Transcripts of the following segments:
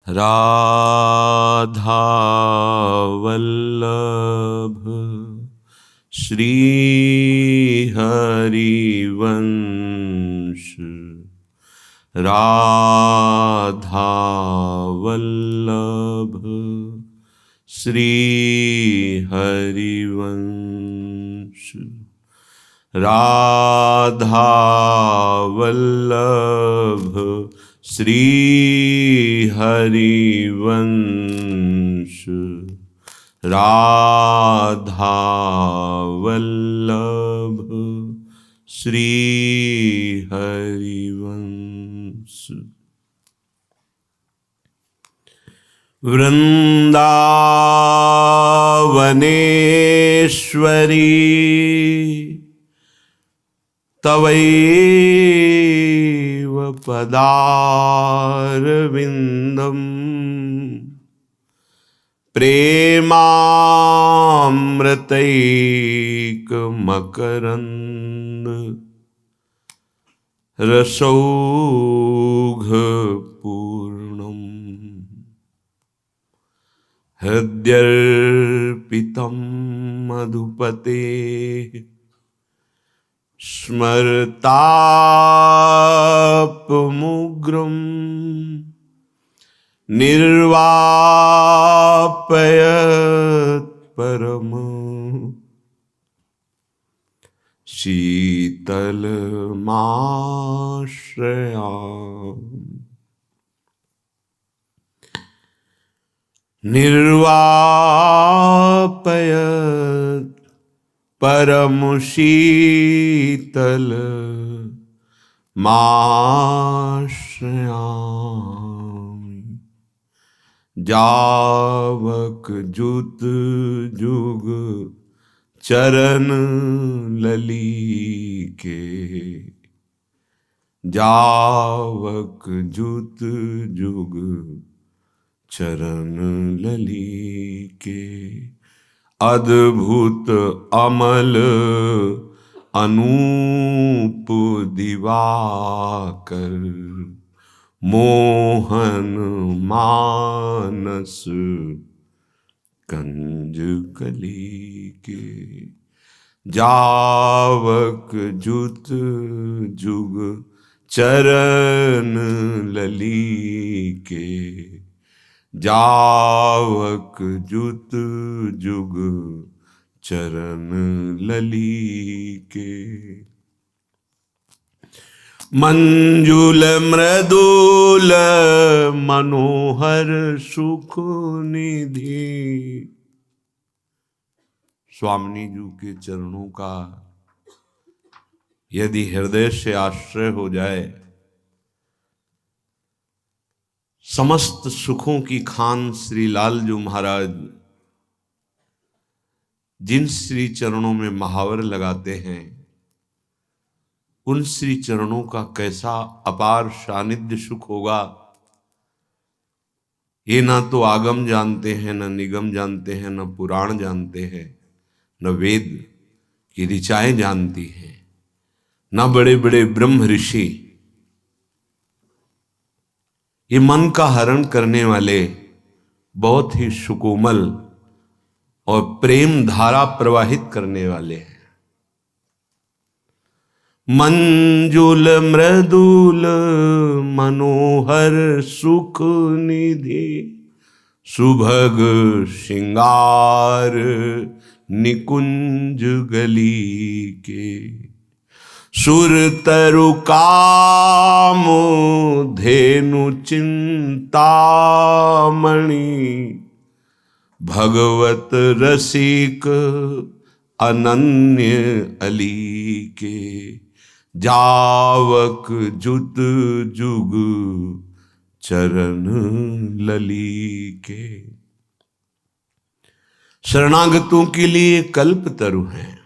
राधा वल्लभ श्री हरिवंश। राधा वल्लभ श्री हरिवंश। राधा वल्लभ श्री हरिवंश। राधा वल्लभ श्री हरिवंश। वृंदावनेश्वरी तवैव पदारविन्दम् प्रेमामृतैकमकरन्द रसौघपूर्णम् हृद्यर्पितं मधुपते स्मरतापमुग्रं निर्वापयत् परम शीतलमाश्रयामि। निर्वापयत् परम शीतल माश्रयामि। जावक जुत जुग चरण ललीके। जावक जुत जुग चरण ललीके। अद्भुत अमल अनूप दिवाकर मोहन मानस कंज कलीके। जावक जुत जुग चरण ललीके। जावक जुत जुग चरण ललीके। मंजुल मृदुल मनोहर सुख निधि। स्वामिनी जी के चरणों का यदि हृदय से आश्रय हो जाए, समस्त सुखों की खान श्री लालजू महाराज जिन श्री चरणों में महावर लगाते हैं, उन श्री चरणों का कैसा अपार सानिध्य सुख होगा, ये ना तो आगम जानते हैं, न निगम जानते हैं, न पुराण जानते हैं, न वेद की ऋचाएं जानती हैं, न बड़े बड़े ब्रह्म ऋषि। ये मन का हरण करने वाले बहुत ही सुकोमल और प्रेम धारा प्रवाहित करने वाले हैं। मंजुल मृदुल मनोहर सुख निधि। सुभग श्रृंगार निकुंज गली के। सुर तरु काम धेनु चिंतामणि। भगवत रसिक अनन्य अली के। जावक जुत जुग चरण लली के। शरणागतों के लिए कल्प तरु हैं।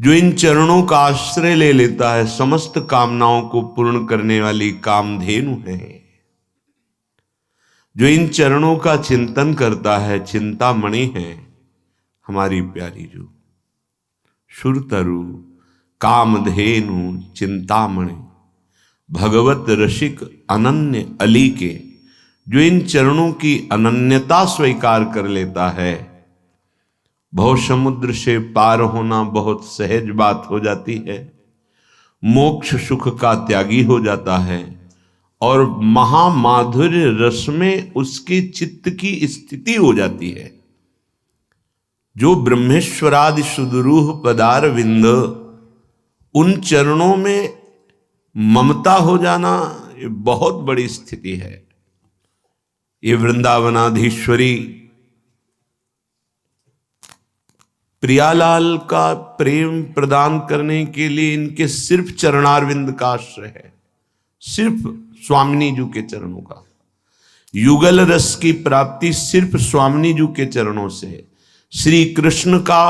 जो इन चरणों का आश्रय ले लेता है, समस्त कामनाओं को पूर्ण करने वाली कामधेनु है। जो इन चरणों का चिंतन करता है, चिंतामणि है हमारी प्यारी जो सुरतरु कामधेनु चिंतामणि। भगवत रसिक अनन्य अली के, जो इन चरणों की अनन्यता स्वीकार कर लेता है, भव समुद्र से पार होना बहुत सहज बात हो जाती है, मोक्ष सुख का त्यागी हो जाता है और महामाधुर्य रस में उसके चित्त की स्थिति हो जाती है। जो ब्रह्मेश्वरादि सुदरूह पदार विंद, उन चरणों में ममता हो जाना ये बहुत बड़ी स्थिति है। ये वृंदावनाधीश्वरी प्रियालाल का प्रेम प्रदान करने के लिए इनके सिर्फ चरणारविंद का आश्रय है, सिर्फ स्वामिनी जी के चरणों का। युगल रस की प्राप्ति सिर्फ स्वामिनी जी के चरणों से। श्री कृष्ण का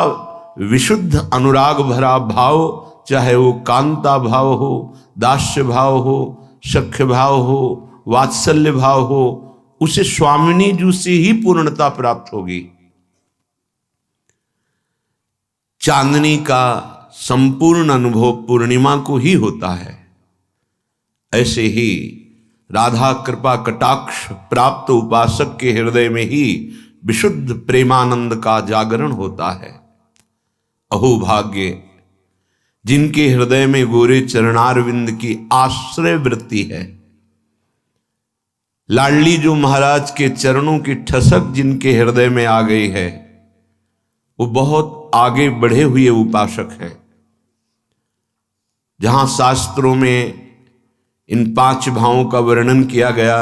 विशुद्ध अनुराग भरा भाव, चाहे वो कांता भाव हो, दास्य भाव हो, सख्य भाव हो, वात्सल्य भाव हो, उसे स्वामिनी जी से ही पूर्णता प्राप्त होगी। चांदनी का संपूर्ण अनुभव पूर्णिमा को ही होता है। ऐसे ही राधा कृपा कटाक्ष प्राप्त उपासक के हृदय में ही विशुद्ध प्रेमानंद का जागरण होता है। अहो भाग्य जिनके हृदय में गोरे चरणारविंद की आश्रय वृत्ति है। लाडली जो महाराज के चरणों की ठसक जिनके हृदय में आ गई है, वो बहुत आगे बढ़े हुए उपासक हैं। जहां शास्त्रों में इन 5 भावों का वर्णन किया गया,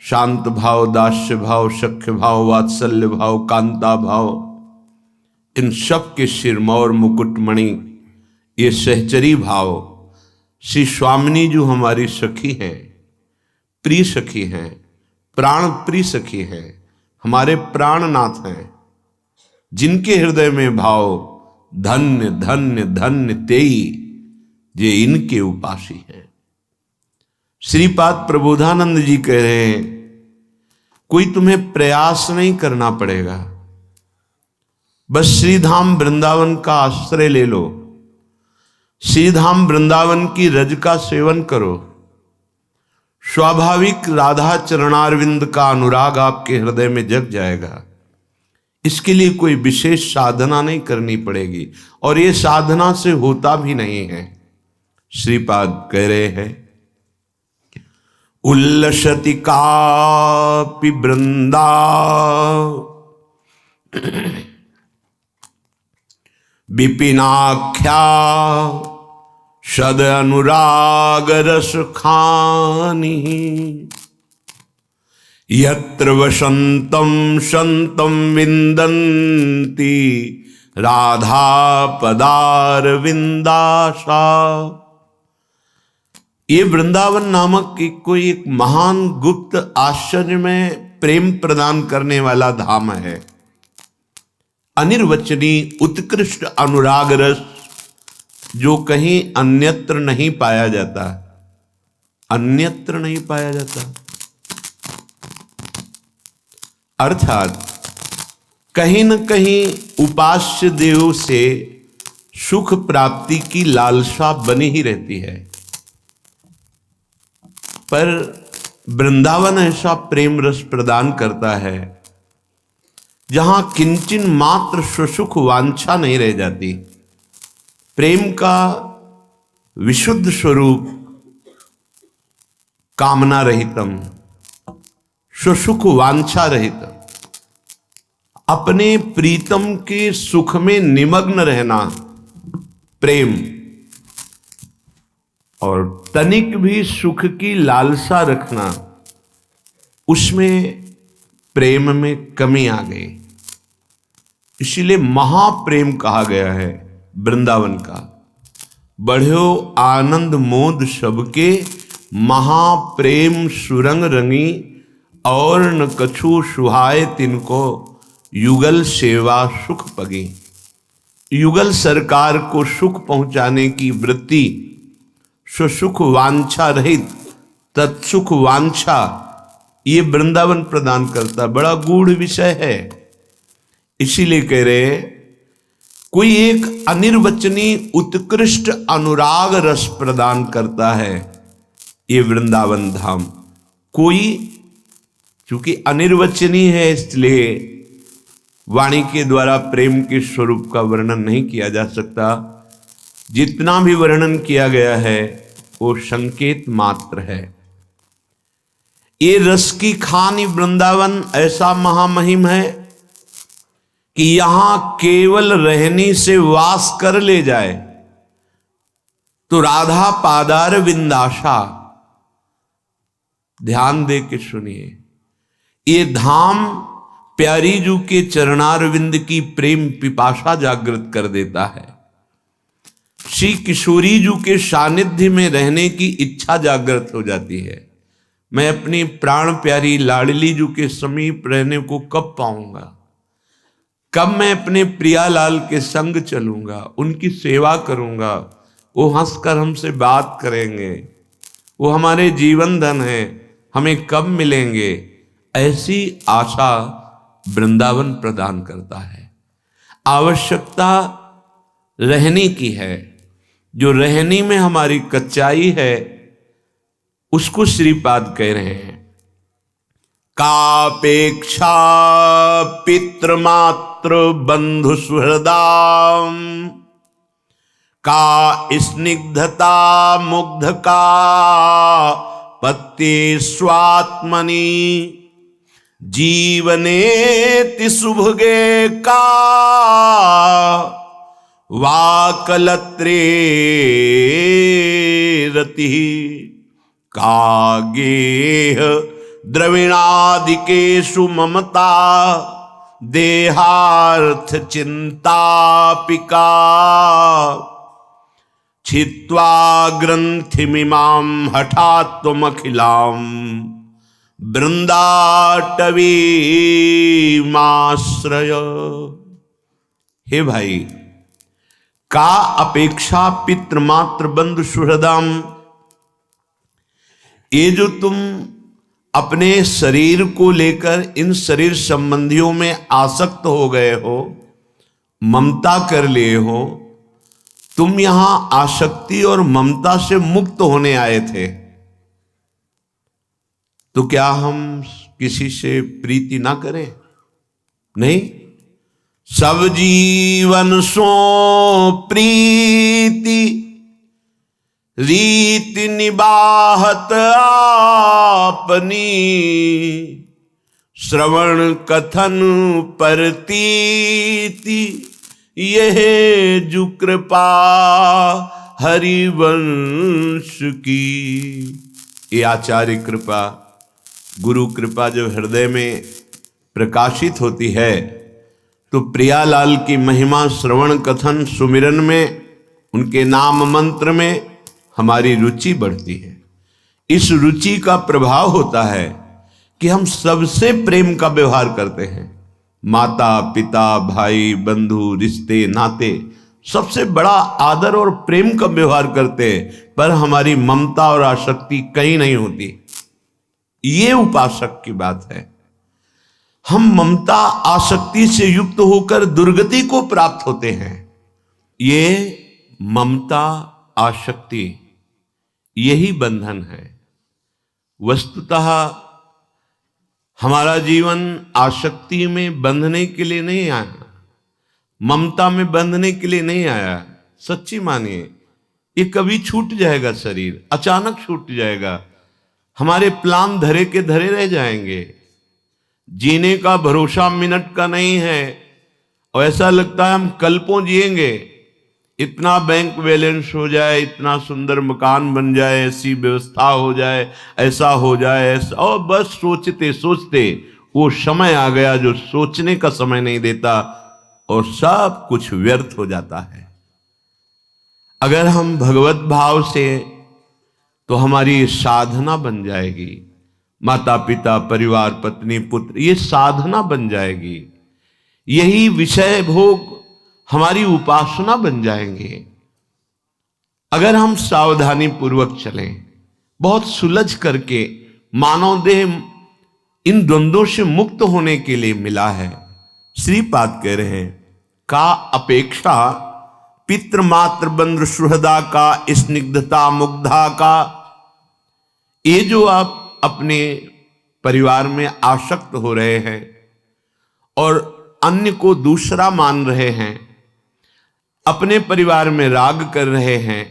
शांत भाव, दास्य भाव, सख्य भाव, वात्सल्य भाव, कांता भाव, इन सब के सिरमौर मुकुटमणि ये सहचरी भाव श्री स्वामिनी जो हमारी सखी हैं, प्रिय सखी हैं, प्राण प्रिय सखी हैं, हमारे प्राणनाथ हैं, जिनके हृदय में भाव धन्य धन्य धन्य तेई, जे इनके उपासी हैं। श्रीपाद प्रबोधानंद जी कह रहे हैं, कोई तुम्हें प्रयास नहीं करना पड़ेगा, बस श्रीधाम वृंदावन का आश्रय ले लो, श्रीधाम वृंदावन की रज का सेवन करो, स्वाभाविक राधा चरणारविंद का अनुराग आपके हृदय में जग जाएगा। इसके लिए कोई विशेष साधना नहीं करनी पड़ेगी, और ये साधना से होता भी नहीं है। श्रीपाद कह रहे हैं, उल्लसति कापि वृंदा विपिनाख्या सद अनुराग रस खानी, यत्र वसंतम संतम विंदन्ति राधा पदार विंदासा। ये वृंदावन नामक कोई एक महान गुप्त आश्चर्य में प्रेम प्रदान करने वाला धाम है। अनिर्वचनीय उत्कृष्ट अनुराग रस जो कहीं अन्यत्र नहीं पाया जाता, अन्यत्र नहीं पाया जाता। अर्थात कहीं न कहीं उपास्य देव से सुख प्राप्ति की लालसा बनी ही रहती है, पर वृंदावन ऐसा प्रेम रस प्रदान करता है जहां किंचन मात्र सुसुख वांछा नहीं रह जाती। प्रेम का विशुद्ध स्वरूप कामना रहितम, सुसुख वांछा रहित, अपने प्रीतम के सुख में निमग्न रहना प्रेम, और तनिक भी सुख की लालसा रखना, उसमें प्रेम में कमी आ गई। इसीलिए महाप्रेम कहा गया है वृंदावन का। बढ़्यो आनंद मोद सबके, महाप्रेम सुरंग रंगी, और न कछु सुहाय तिनको, युगल सेवा सुख पगी। युगल सरकार को सुख पहुंचाने की वृत्ति, सुसुख वांछा रहित तत्सुख वांछा, ये वृंदावन प्रदान करता। बड़ा गूढ़ विषय है। इसीलिए कह रहे कोई एक अनिर्वचनीय उत्कृष्ट अनुराग रस प्रदान करता है, ये वृंदावन धाम। कोई चूंकि अनिर्वचनीय है इसलिए वाणी के द्वारा प्रेम के स्वरूप का वर्णन नहीं किया जा सकता। जितना भी वर्णन किया गया है वो संकेत मात्र है। ये रस की खान वृंदावन ऐसा महामहिम है कि यहां केवल रहने से वास कर ले जाए तो राधा पादार विंदाशा। ध्यान दे के सुनिए, ये धाम प्यारी जू के चरणारविंद की प्रेम पिपासा जागृत कर देता है। श्री किशोरी जू के सानिध्य में रहने की इच्छा जागृत हो जाती है। मैं अपनी प्राण प्यारी लाडली जू के समीप रहने को कब पाऊंगा, कब मैं अपने प्रियालाल के संग चलूंगा, उनकी सेवा करूंगा, वो हंसकर हमसे बात करेंगे, वो हमारे जीवन धन है, हमें कब मिलेंगे, ऐसी आशा वृंदावन प्रदान करता है। आवश्यकता रहने की है, जो रहने में हमारी कच्चाई है उसको श्रीपाद कह रहे हैं। कापेक्षा पितृमात्र बंधु सुहृदाम, का स्निग्धता मुग्ध का पत्ते स्वात्मनि, जीवनेति सुभगे का वाकलत्रे रति, का गेह द्रविणादिकेषु ममता, देहार्थ चिंतापिका, छित्त्वा ग्रंथिमिमां हठात्वमखिलां, वृंदाटवीमाश्रय। हे भाई, का अपेक्षा पितृमात्र बंधु सुहृदम, ये जो तुम अपने शरीर को लेकर इन शरीर संबंधियों में आसक्त हो गए हो, ममता कर लिए हो, तुम यहां आसक्ति और ममता से मुक्त होने आए थे, तो क्या हम किसी से प्रीति ना करें? नहीं, सब जीवन सो प्रीति, रीति निबाहत आपनी, श्रवण कथन परतीति, यह जु कृपा हरिवंश की। ये आचार्य कृपा, गुरु कृपा जब हृदय में प्रकाशित होती है तो प्रियालाल की महिमा श्रवण कथन सुमिरन में, उनके नाम मंत्र में हमारी रुचि बढ़ती है। इस रुचि का प्रभाव होता है कि हम सबसे प्रेम का व्यवहार करते हैं। माता पिता भाई बंधु रिश्ते नाते सबसे बड़ा आदर और प्रेम का व्यवहार करते हैं, पर हमारी ममता और आसक्ति कहीं नहीं होती। ये उपासक की बात है। हम ममता आसक्ति से युक्त होकर दुर्गति को प्राप्त होते हैं। ये ममता आसक्ति यही बंधन है। वस्तुतः हमारा जीवन आसक्ति में बंधने के लिए नहीं आया, ममता में बंधने के लिए नहीं आया। सच्ची मानिए, ये कभी छूट जाएगा, शरीर अचानक छूट जाएगा, हमारे प्लान धरे के धरे रह जाएंगे। जीने का भरोसा मिनट का नहीं है और ऐसा लगता है हम कल्पों जिएंगे। इतना बैंक बैलेंस हो जाए, इतना सुंदर मकान बन जाए, ऐसी व्यवस्था हो जाए, ऐसा हो जाए, ऐसा, और बस सोचते सोचते वो समय आ गया जो सोचने का समय नहीं देता और सब कुछ व्यर्थ हो जाता है। अगर हम भगवत भाव से, तो हमारी साधना बन जाएगी। माता पिता परिवार पत्नी पुत्र ये साधना बन जाएगी। यही विषय भोग हमारी उपासना बन जाएंगे। अगर हम सावधानी पूर्वक चलें, बहुत सुलझ करके, मानव देह इन द्वंद्वों से मुक्त होने के लिए मिला है। श्रीपाद कह रहे हैं, का अपेक्षा पितृमात्र बंधु सुहृदा का, स्निग्धता मुग्धा का, ये जो आप अपने परिवार में आसक्त हो रहे हैं और अन्य को दूसरा मान रहे हैं, अपने परिवार में राग कर रहे हैं,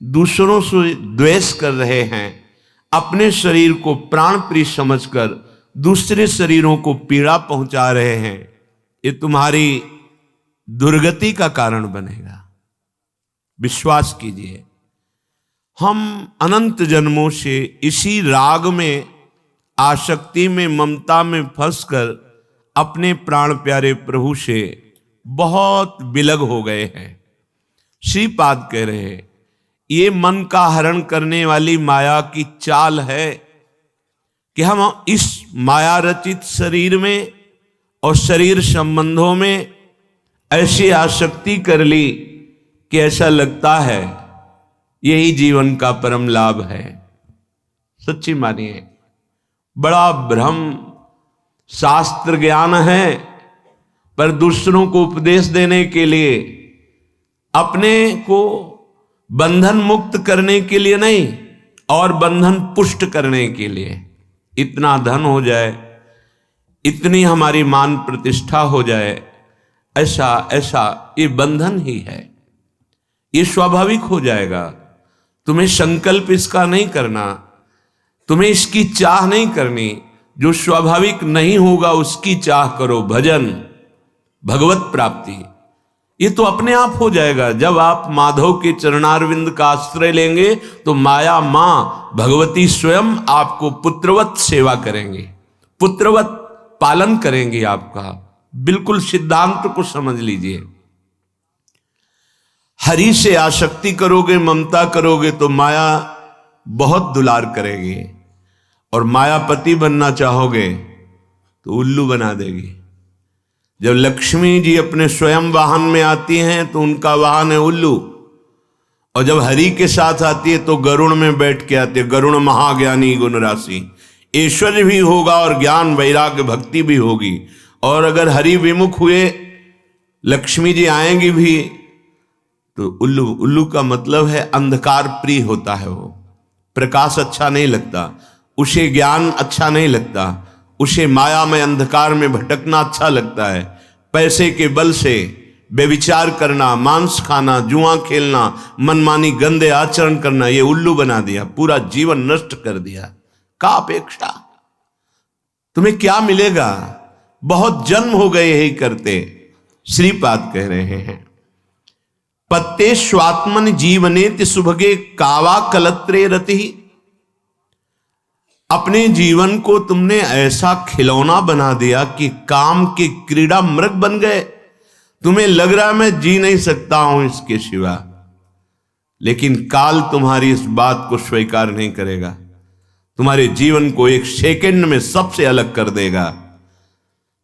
दूसरों से द्वेष कर रहे हैं, अपने शरीर को प्राण प्रिय समझकर दूसरे शरीरों को पीड़ा पहुंचा रहे हैं, ये तुम्हारी दुर्गति का कारण बनेगा। विश्वास कीजिए, हम अनंत जन्मों से इसी राग में, आसक्ति में, ममता में फंसकर अपने प्राण प्यारे प्रभु से बहुत विलग हो गए हैं। श्रीपाद कह रहे हैं, ये मन का हरण करने वाली माया की चाल है कि हम इस माया रचित शरीर में और शरीर संबंधों में ऐसी आसक्ति कर ली कि ऐसा लगता है यही जीवन का परम लाभ है। सच्ची मानिए, बड़ा भ्रम शास्त्र ज्ञान है, पर दूसरों को उपदेश देने के लिए, अपने को बंधन मुक्त करने के लिए नहीं और बंधन पुष्ट करने के लिए। इतना धन हो जाए, इतनी हमारी मान प्रतिष्ठा हो जाए, ऐसा ऐसा ये बंधन ही है, ये स्वाभाविक हो जाएगा। तुम्हें संकल्प इसका नहीं करना, तुम्हें इसकी चाह नहीं करनी। जो स्वाभाविक नहीं होगा उसकी चाह करो। भजन, भगवत प्राप्ति, ये तो अपने आप हो जाएगा। जब आप माधव के चरणारविंद का आश्रय लेंगे तो माया मां भगवती स्वयं आपको पुत्रवत सेवा करेंगे, पुत्रवत पालन करेंगे आपका। बिल्कुल सिद्धांत को समझ लीजिए। हरि से आसक्ति करोगे, ममता करोगे तो माया बहुत दुलार करेगी, और मायापति बनना चाहोगे तो उल्लू बना देगी। जब लक्ष्मी जी अपने स्वयं वाहन में आती हैं तो उनका वाहन है उल्लू, और जब हरि के साथ आती है तो गरुण में बैठ के आती है। गरुण महाज्ञानी गुण राशि, ऐश्वर्य भी होगा और ज्ञान वैराग्य भक्ति भी होगी। और अगर हरि विमुख हुए, लक्ष्मी जी आएंगी भी तो उल्लू। उल्लू का मतलब है अंधकार प्रिय होता है, वो प्रकाश अच्छा नहीं लगता उसे, ज्ञान अच्छा नहीं लगता उसे, माया में अंधकार में भटकना अच्छा लगता है। पैसे के बल से बेविचार करना, मांस खाना, जुआ खेलना, मनमानी गंदे आचरण करना, ये उल्लू बना दिया, पूरा जीवन नष्ट कर दिया। का अपेक्षा, तुम्हें क्या मिलेगा? बहुत जन्म हो गए यही करते। श्रीपाद कह रहे हैं, पत्ते स्वात्मन जीवने सुभगे कावा कलत्रे रति। अपने जीवन को तुमने ऐसा खिलौना बना दिया कि काम के क्रीड़ा मृग बन गए। तुम्हें लग रहा मैं जी नहीं सकता हूं इसके सिवा, लेकिन काल तुम्हारी इस बात को स्वीकार नहीं करेगा। तुम्हारे जीवन को एक सेकंड में सबसे अलग कर देगा।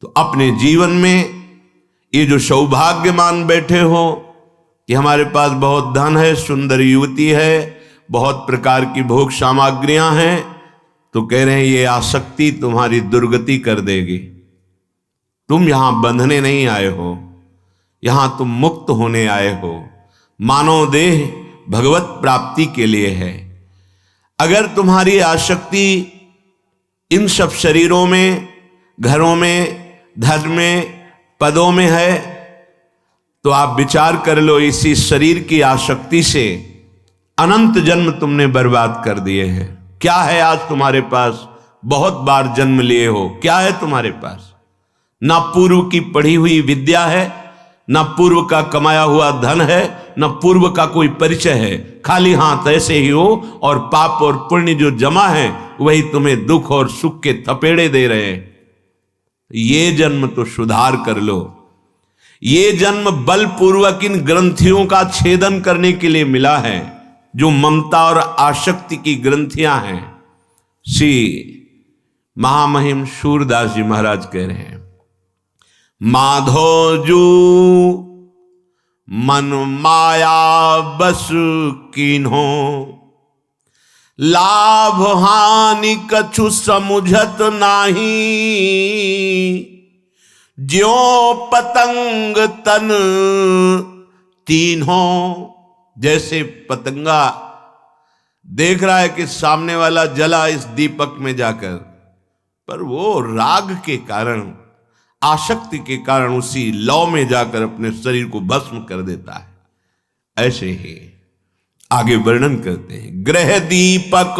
तो अपने जीवन में ये जो सौभाग्यमान बैठे हो कि हमारे पास बहुत धन है, सुंदर युवती है, बहुत प्रकार की भोग सामग्रियां हैं, तो कह रहे हैं ये आसक्ति तुम्हारी दुर्गति कर देगी। तुम यहां बंधने नहीं आए हो, यहां तुम मुक्त होने आए हो। मानव देह भगवत प्राप्ति के लिए है। अगर तुम्हारी आसक्ति इन सब शरीरों में, घरों में, धन में, पदों में है, तो आप विचार कर लो, इसी शरीर की आसक्ति से अनंत जन्म तुमने बर्बाद कर दिए हैं। क्या है आज तुम्हारे पास? बहुत बार जन्म लिए हो, क्या है तुम्हारे पास? ना पूर्व की पढ़ी हुई विद्या है, ना पूर्व का कमाया हुआ धन है, ना पूर्व का कोई परिचय है। खाली हाथ ऐसे ही हो, और पाप और पुण्य जो जमा है वही तुम्हें दुख और सुख के थपेड़े दे रहे हैं। ये जन्म तो सुधार कर लो। ये जन्म बलपूर्वक इन ग्रंथियों का छेदन करने के लिए मिला है, जो ममता और आसक्ति की ग्रंथियां हैं। श्री महामहिम सूरदास जी महाराज कह रहे हैं, माधो जू मन माया बस कीन्हो, लाभ हानि कछु समुझत नाही, ज्यों पतंग तन तीन्हों। जैसे पतंगा देख रहा है कि सामने वाला जला इस दीपक में जाकर, पर वो राग के कारण, आसक्ति के कारण उसी लौ में जाकर अपने शरीर को भस्म कर देता है। ऐसे ही आगे वर्णन करते हैं, ग्रह दीपक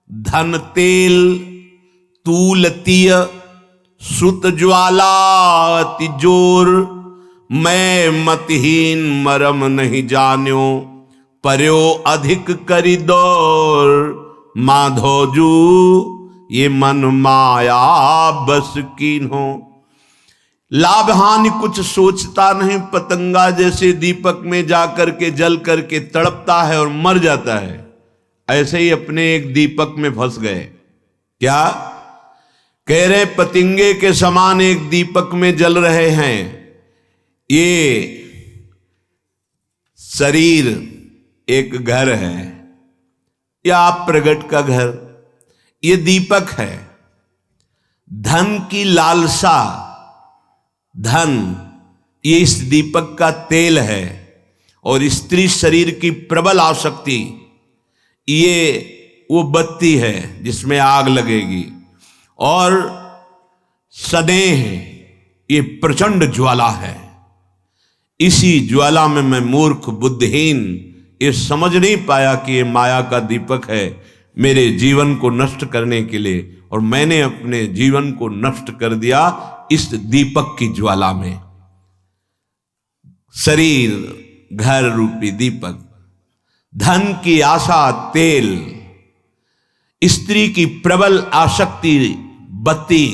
धन तेल तूल तीय सुत ज्वाला अति जोर, मैं मतहीन मरम नहीं जान्यो, पर्यो अधिक करी दौर, माधोजू ये मन माया बस कीन्हो। लाभ हानि कुछ सोचता नहीं, पतंगा जैसे दीपक में जाकर के जल करके तड़पता है और मर जाता है, ऐसे ही अपने एक दीपक में फंस गए। क्या कह रहे? पतंगे के समान एक दीपक में जल रहे हैं। ये शरीर एक घर है, या आप प्रगट का घर, ये दीपक है। धन की लालसा, धन ये इस दीपक का तेल है, और स्त्री शरीर की प्रबल आसक्ति ये वो बत्ती है जिसमें आग लगेगी, और स्नेह ये प्रचंड ज्वाला है। इसी ज्वाला में मैं मूर्ख बुद्धिहीन ये समझ नहीं पाया कि ये माया का दीपक है मेरे जीवन को नष्ट करने के लिए, और मैंने अपने जीवन को नष्ट कर दिया इस दीपक की ज्वाला में। शरीर घर रूपी दीपक, धन की आशा तेल, स्त्री की प्रबल आसक्ति बत्ती,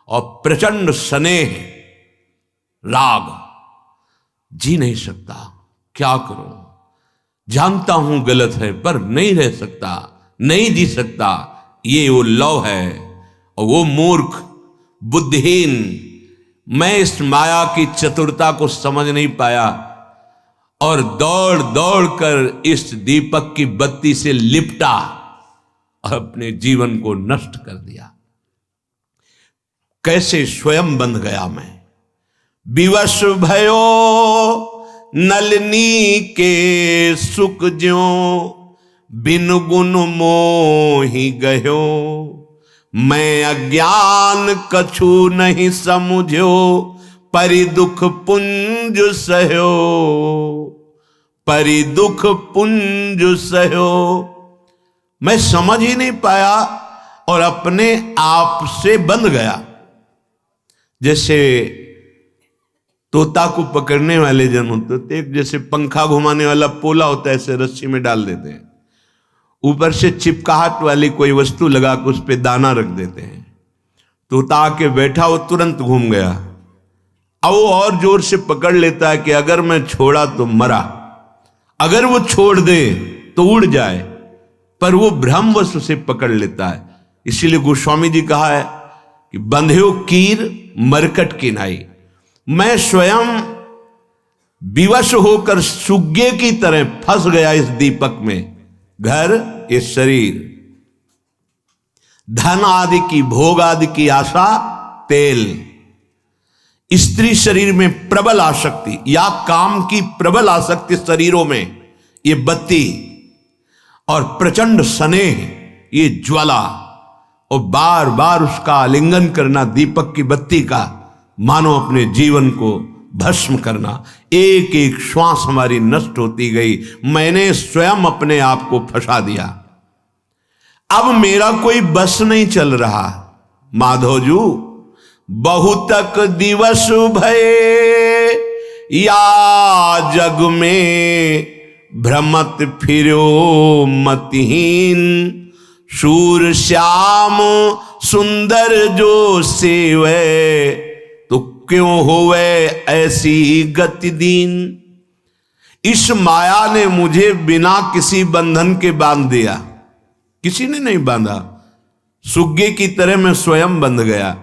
और प्रचंड स्नेह राग। जी नहीं सकता, क्या करूं? जानता हूं गलत है, पर नहीं रह सकता, नहीं जी सकता। ये वो लौ है, और वो मूर्ख बुद्धिहीन, मैं इस माया की चतुरता को समझ नहीं पाया, और दौड़ दौड़ कर इस दीपक की बत्ती से लिपटा और अपने जीवन को नष्ट कर दिया। कैसे स्वयं बंध गया मैं। विवश भयो नलनी के सुख ज्यों, बिन गुण मोहि गयो, मैं अज्ञान कछु नहीं समझो, परि दुख पुंज सहयो, परि दुख पुंज सहयो। मैं समझ ही नहीं पाया और अपने आप से बंध गया। जैसे तोता को पकड़ने वाले जन होते थे, जैसे पंखा घुमाने वाला पोला होता है, ऐसे रस्सी में डाल देते हैं, ऊपर से चिपकाहट वाली कोई वस्तु लगा के उस पर दाना रख देते हैं। तोता आके बैठा, वो तुरंत घूम गया। अब वो और जोर से पकड़ लेता है कि अगर मैं छोड़ा तो मरा, अगर वो छोड़ दे तो उड़ जाए, पर वो भ्रमवश उसे पकड़ लेता है। इसीलिए गोस्वामी जी कहा है कि बंध्यो कीर मरकट की नाई। मैं स्वयं विवश होकर सुग्गे की तरह फंस गया इस दीपक में। घर, इस शरीर, धन आदि की, भोग आदि की आशा, तेल, स्त्री शरीर में प्रबल आसक्ति या काम की प्रबल आसक्ति शरीरों में, ये बत्ती, और प्रचंड स्नेह, ये ज्वाला, और बार बार उसका आलिंगन करना दीपक की बत्ती का, मानो अपने जीवन को भस्म करना। एक एक श्वास हमारी नष्ट होती गई। मैंने स्वयं अपने आप को फंसा दिया। अब मेरा कोई बस नहीं चल रहा। माधोजू बहुतक दिवस भये, या जग में भ्रमत फिरो मतिहीन, शूर श्याम सुंदर जो सेवे, तो क्यों होवे ऐसी गति दीन। इस माया ने मुझे बिना किसी बंधन के बांध दिया, किसी ने नहीं बांधा। सुग्गे की तरह मैं स्वयं बंध गया।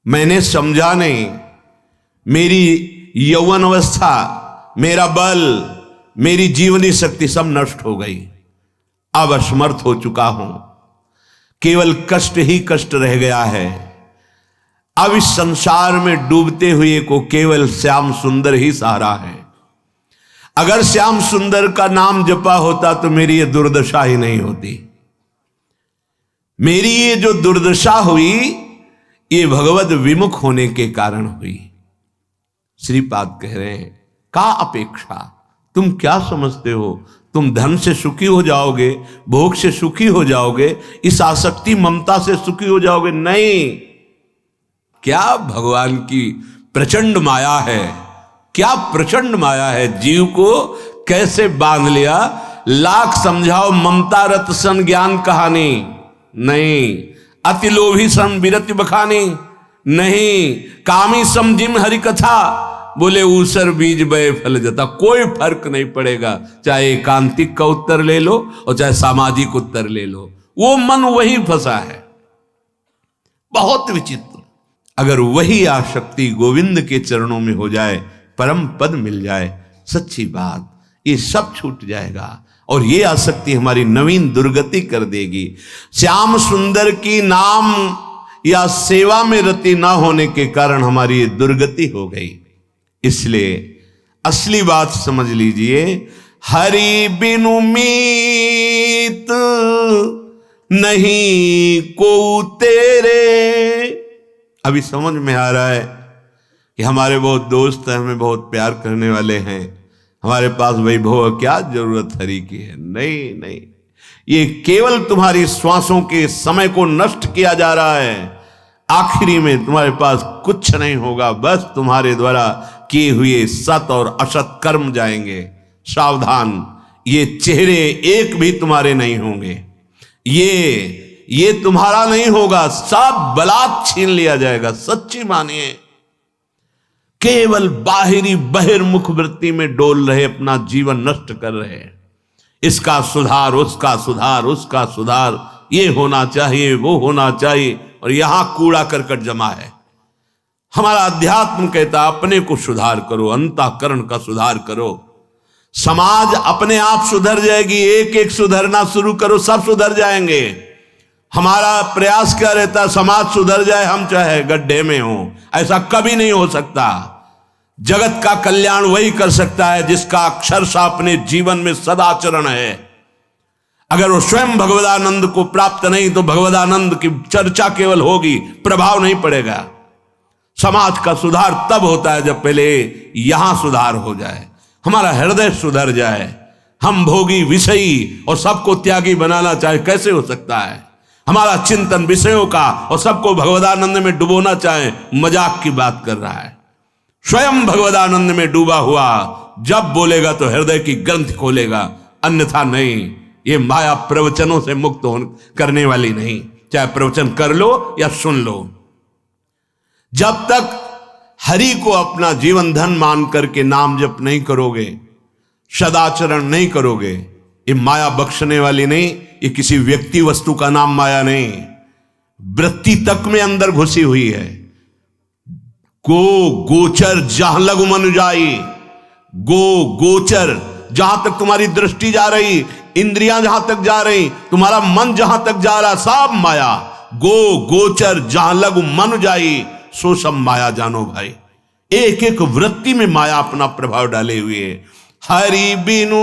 मैंने समझा नहीं। मेरी यौवन अवस्था, मेरा बल, मेरी जीवनी शक्ति सब नष्ट हो गई। अब असमर्थ हो चुका हूं। केवल कष्ट ही कष्ट रह गया है। अब इस संसार में डूबते हुए को केवल श्याम सुंदर ही सहारा है। अगर श्याम सुंदर का नाम जपा होता तो मेरी ये दुर्दशा ही नहीं होती। मेरी ये जो दुर्दशा हुई ये भगवद विमुख होने के कारण हुई। श्रीपाद कह रहे हैं का अपेक्षा, तुम क्या समझते हो तुम धन से सुखी हो जाओगे, भोग से सुखी हो जाओगे, इस आसक्ति ममता से सुखी हो जाओगे? नहीं। क्या भगवान की प्रचंड माया है, क्या प्रचंड माया है। जीव को कैसे बांध लिया। लाख समझाओ ममता रत सन ज्ञान कहानी नहीं, अति लोभी सन विरति बखानी नहीं, कामी समझिम हरि कथा बोले ऊसर बीज बय फल जता। कोई फर्क नहीं पड़ेगा, चाहे एकांतिक का उत्तर ले लो और चाहे सामाजिक उत्तर ले लो, वो मन वही फंसा है। बहुत विचित्र। अगर वही आसक्ति गोविंद के चरणों में हो जाए, परम पद मिल जाए, सच्ची बात ये सब छूट जाएगा और ये आसक्ति हमारी नवीन दुर्गति कर देगी। श्याम सुंदर की नाम या सेवा में रति ना होने के कारण हमारी ये दुर्गति हो गई। इसलिए असली बात समझ लीजिए, हरि बिनु मीत नहीं को तेरे। अभी समझ में आ रहा है कि हमारे बहुत दोस्त हैं, हमें बहुत प्यार करने वाले हैं, हमारे पास वैभव, क्या जरूरत हरि की है। नहीं नहीं, ये केवल तुम्हारी श्वासों के समय को नष्ट किया जा रहा है। आखिरी में तुम्हारे पास कुछ नहीं होगा, बस तुम्हारे द्वारा किए हुए सत और असत कर्म जाएंगे। सावधान, ये चेहरे एक भी तुम्हारे नहीं होंगे, ये तुम्हारा नहीं होगा, सब बलात् छीन लिया जाएगा। सच्ची मानिए, केवल बाहरी बहिर्मुख वृत्ति में डोल रहे, अपना जीवन नष्ट कर रहे हैं। इसका सुधार, उसका सुधार, उसका सुधार, ये होना चाहिए, वो होना चाहिए, और यहां कूड़ा करकट जमा है। हमारा अध्यात्म कहता अपने को सुधार करो, अंतःकरण का सुधार करो, समाज अपने आप सुधर जाएगी। एक एक सुधरना शुरू करो, सब सुधर जाएंगे। हमारा प्रयास क्या रहता है, समाज सुधर जाए, हम चाहे गड्ढे में हो, ऐसा कभी नहीं हो सकता। जगत का कल्याण वही कर सकता है जिसका अक्षरशः अपने जीवन में सदाचरण है। अगर वो स्वयं भगवदानंद को प्राप्त नहीं तो भगवदानंद की चर्चा केवल होगी, प्रभाव नहीं पड़ेगा। समाज का सुधार तब होता है जब पहले यहां सुधार हो जाए, हमारा हृदय सुधर जाए। हम भोगी विषयी और सबको त्यागी बनाना चाहे, कैसे हो सकता है। हमारा चिंतन विषयों का और सबको भगवदानंद में डुबोना चाहे, मजाक की बात कर रहा है। स्वयं भगवदानंद में डूबा हुआ जब बोलेगा तो हृदय की ग्रंथ खोलेगा, अन्यथा नहीं। ये माया प्रवचनों से मुक्त करने वाली नहीं, चाहे प्रवचन कर लो या सुन लो। जब तक हरि को अपना जीवन धन मान करके नाम जप नहीं करोगे, सदाचरण नहीं करोगे, ये माया बख्शने वाली नहीं। ये किसी व्यक्ति वस्तु का नाम माया नहीं, वृत्ति तक में अंदर घुसी हुई है। गो गोचर जहां लगु मन जाई, गो गोचर जहां तक तुम्हारी दृष्टि जा रही, इंद्रियां जहां तक जा रही, तुम्हारा मन जहां तक जा रहा, सब माया। गो गोचर जहां लगु मन जाई, सो सब माया जानो भाई। एक एक वृत्ति में माया अपना प्रभाव डाले हुए है। हरि बिनु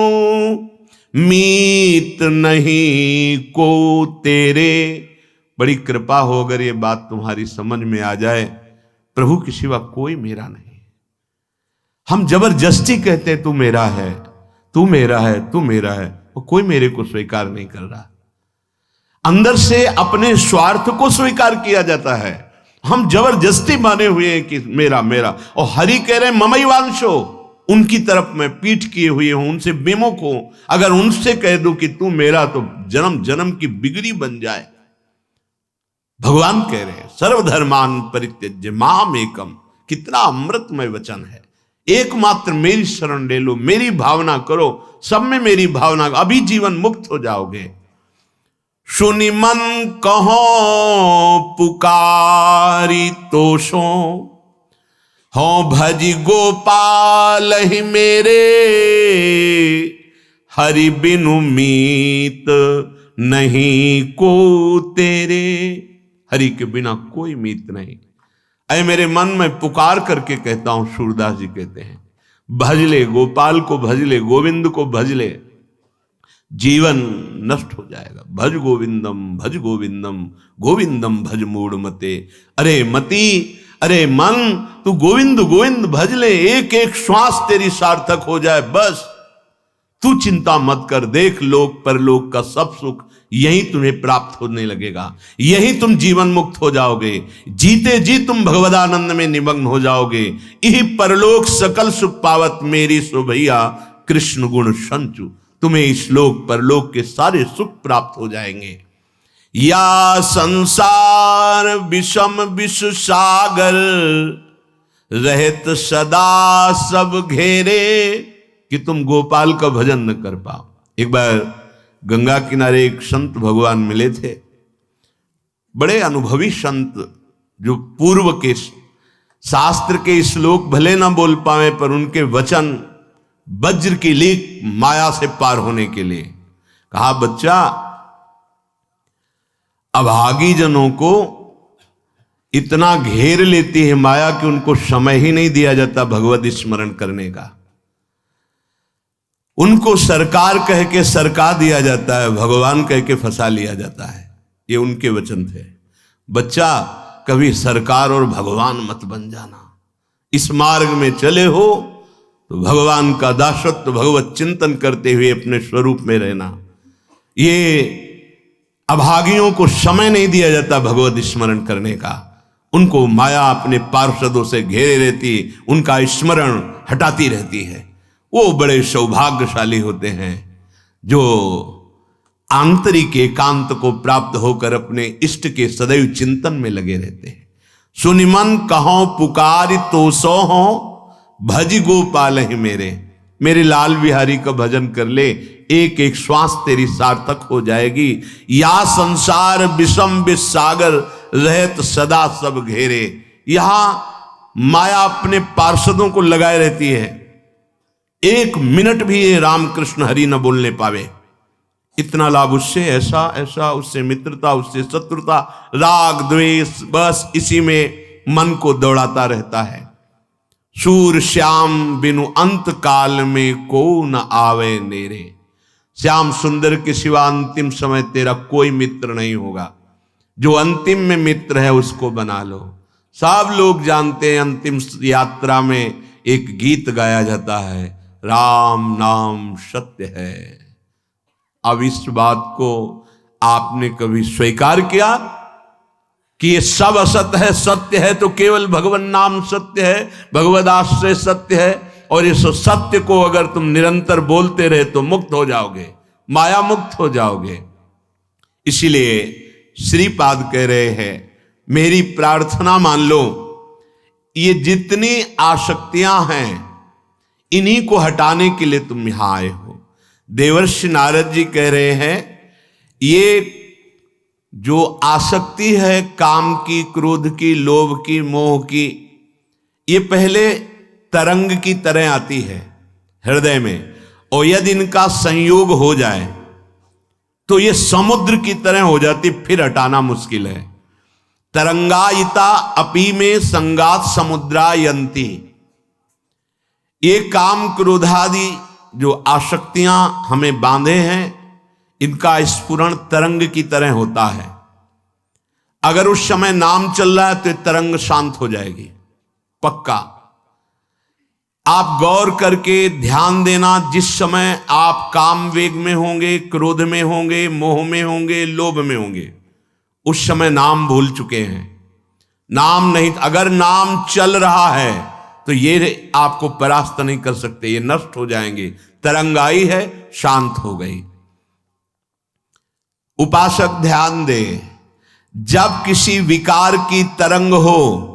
मीत नहीं को तेरे। बड़ी कृपा हो अगर ये बात तुम्हारी समझ में आ जाए, प्रभु के सिवा कोई मेरा नहीं। हम जबरदस्ती कहते तू मेरा है, तू मेरा है, तू मेरा है, और कोई मेरे को स्वीकार नहीं कर रहा। अंदर से अपने स्वार्थ को स्वीकार किया जाता है। हम जबरदस्ती माने हुए हैं कि मेरा मेरा, और हरि कह रहे ममैवांशो, उनकी तरफ मैं पीठ किए हुए हूं, उनसे विमुख हूं। अगर उनसे कह दूं कि तू मेरा, तो जन्म जन्म की बिगड़ी बन जाए। भगवान कह रहे हैं सर्वधर्मान परित्यज्य माम एकम। कितना अमृतमय वचन है। एकमात्र मेरी शरण ले लो, मेरी भावना करो, सब में मेरी भावना, अभी जीवन मुक्त हो जाओगे। सुनि मन कहो पुकारी तोषो, हो भजी गोपाल ही मेरे, हरि बिनु मीत नहीं को तेरे। हरि के बिना कोई मीत नहीं। अय मेरे मन में पुकार करके कहता हूं, सूरदास जी कहते हैं, भज ले गोपाल को, भज ले गोविंद को, भज ले, जीवन नष्ट हो जाएगा। भज गोविंदम, भज गोविंदम, गोविंदम भज मूढ़ मते। अरे मती, अरे मन, तू गोविंद गोविंद भज ले, एक एक श्वास तेरी सार्थक हो जाए, बस तू चिंता मत कर। देख लोक परलोक का सब सुख यही तुम्हें प्राप्त होने लगेगा, यही तुम जीवन मुक्त हो जाओगे, जीते जी तुम भगवदानंद में निमग्न हो जाओगे। यही परलोक सकल सुख पावत मेरी सुभैया, कृष्ण गुण संचु। तुम्हें इस लोक परलोक के सारे सुख प्राप्त हो जाएंगे। या संसार विषम विष सागर, रहत सदा सब घेरे, कि तुम गोपाल का भजन न कर पाओ। एक बार गंगा किनारे एक संत भगवान मिले थे, बड़े अनुभवी संत, जो पूर्व के शास्त्र के श्लोक भले ना बोल पाए, पर उनके वचन वज्र की लीक माया से पार होने के लिए। कहा, बच्चा, अभागी जनों को इतना घेर लेती है माया कि उनको समय ही नहीं दिया जाता भगवत स्मरण करने का। उनको सरकार कह के सरका दिया जाता है, भगवान कह के फंसा लिया जाता है। ये उनके वचन थे। बच्चा, कभी सरकार और भगवान मत बन जाना। इस मार्ग में चले हो तो भगवान का दासत्व, भगवत चिंतन करते हुए अपने स्वरूप में रहना। ये अभागियों को समय नहीं दिया जाता भगवत स्मरण करने का। उनको माया अपने पार्षदों से घेरे रहती, उनका स्मरण हटाती रहती है। वो बड़े सौभाग्यशाली होते हैं जो आंतरिक एकांत को प्राप्त होकर अपने इष्ट के सदैव चिंतन में लगे रहते हैं। सुनिमन कहो पुकार तो सो हो, भज गोपाल ही मेरे लाल बिहारी का भजन कर ले, एक एक श्वास तेरी सार्थक हो जाएगी। या संसार विषम विसागर, रहत सदा सब घेरे। यहां माया अपने पार्षदों को लगाए रहती है, एक मिनट भी ये रामकृष्ण हरि न बोलने पावे। इतना लाभ उससे, ऐसा ऐसा, उससे मित्रता, उससे शत्रुता, राग द्वेष, बस इसी में मन को दौड़ाता रहता है। सूर श्याम बिनु अंत काल में को न आवे नेरे। श्याम सुंदर के सिवा अंतिम समय तेरा कोई मित्र नहीं होगा। जो अंतिम में मित्र है उसको बना लो। सब लोग जानते हैं अंतिम यात्रा में एक गीत गाया जाता है, राम नाम सत्य है। अब इस बात को आपने कभी स्वीकार किया कि ये सब असत है, सत्य है तो केवल भगवान नाम सत्य है, भगवद आश्रय सत्य है। और इस सत्य को अगर तुम निरंतर बोलते रहे तो मुक्त हो जाओगे, माया मुक्त हो जाओगे। इसीलिए श्रीपाद कह रहे हैं, मेरी प्रार्थना मान लो, ये जितनी आसक्तियां हैं इन्हीं को हटाने के लिए तुम यहां आए हो। देवर्षि नारद जी कह रहे हैं, ये जो आसक्ति है काम की, क्रोध की, लोभ की, मोह की, ये पहले तरंग की तरह आती है हृदय में, और यदि इनका संयोग हो जाए तो ये समुद्र की तरह हो जाती, फिर हटाना मुश्किल है। तरंगायिता अपी में संगात समुद्रायंती। ये काम क्रोधादि जो आसक्तियां हमें बांधे हैं, इनका स्फुरण तरंग की तरह होता है। अगर उस समय नाम चल रहा है तो तरंग शांत हो जाएगी, पक्का। आप गौर करके ध्यान देना, जिस समय आप काम वेग में होंगे, क्रोध में होंगे, मोह में होंगे, लोभ में होंगे, उस समय नाम भूल चुके हैं। नाम नहीं, अगर नाम चल रहा है तो ये आपको परास्त नहीं कर सकते, ये नष्ट हो जाएंगे। तरंग आई है, शांत हो गई। उपासक ध्यान दे, जब किसी विकार की तरंग हो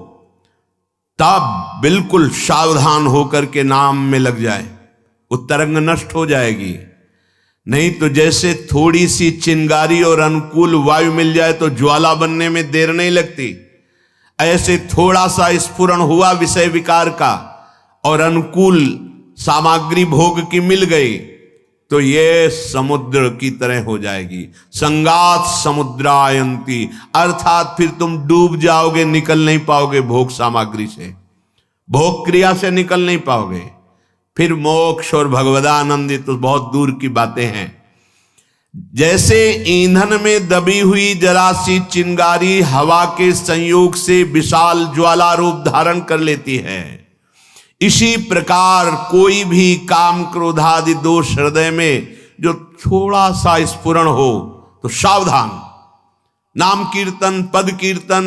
तब बिल्कुल सावधान होकर के नाम में लग जाए, वो तरंग नष्ट हो जाएगी। नहीं तो जैसे थोड़ी सी चिंगारी और अनुकूल वायु मिल जाए तो ज्वाला बनने में देर नहीं लगती, ऐसे थोड़ा सा स्फुरण हुआ विषय विकार का और अनुकूल सामग्री भोग की मिल गई तो ये समुद्र की तरह हो जाएगी। संगात समुद्रायंती, अर्थात फिर तुम डूब जाओगे, निकल नहीं पाओगे भोग सामग्री से, भोग क्रिया से निकल नहीं पाओगे। फिर मोक्ष और भगवदानंद, ये तो बहुत दूर की बातें हैं। जैसे ईंधन में दबी हुई जरा सी चिंगारी हवा के संयोग से विशाल ज्वाला रूप धारण कर लेती है, इसी प्रकार कोई भी काम क्रोधादि दोष हृदय में जो थोड़ा सा स्फुरण हो तो सावधान। नाम कीर्तन, पद कीर्तन,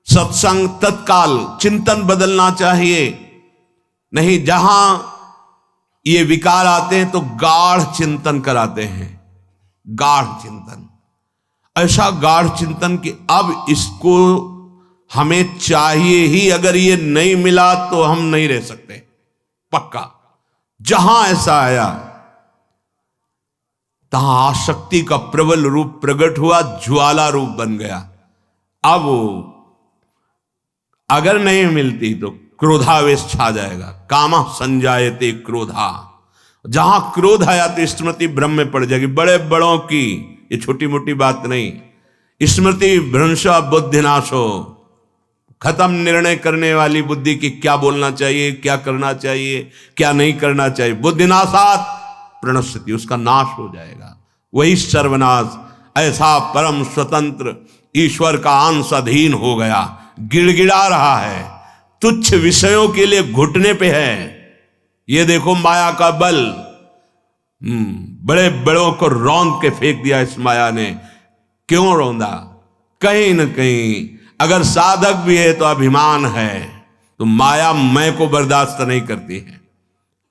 सत्संग, तत्काल चिंतन बदलना चाहिए। नहीं, जहां ये विकार आते हैं तो गाढ़ चिंतन कराते हैं, गाढ़ चिंतन, ऐसा गाढ़ चिंतन कि अब इसको हमें चाहिए ही, अगर ये नहीं मिला तो हम नहीं रह सकते, पक्का। जहां ऐसा आया तहां आसक्ति का प्रबल रूप प्रकट हुआ, ज्वाला रूप बन गया। अब अगर नहीं मिलती तो क्रोधावेश छा जाएगा। कामः संजायते क्रोधा, जहां क्रोध आया तो स्मृति भ्रम में पड़ जाएगी, बड़े बड़ों की, ये छोटी मोटी बात नहीं। स्मृति भ्रंशा बुद्धिनाशो, खत्म निर्णय करने वाली बुद्धि की क्या बोलना चाहिए, क्या करना चाहिए, क्या नहीं करना चाहिए। बुद्धिनाशात प्रणश्यति, उसका नाश हो जाएगा, वही सर्वनाश। ऐसा परम स्वतंत्र ईश्वर का अंश अधीन हो गया, गिड़गिड़ा रहा है, तुच्छ विषयों के लिए घुटने पे है। ये देखो माया का बल, बड़े बड़ों को रौंद के फेंक दिया इस माया ने। क्यों रौंदा? कहीं न कहीं अगर साधक भी है तो अभिमान है, तो माया मैं को बर्दाश्त नहीं करती है।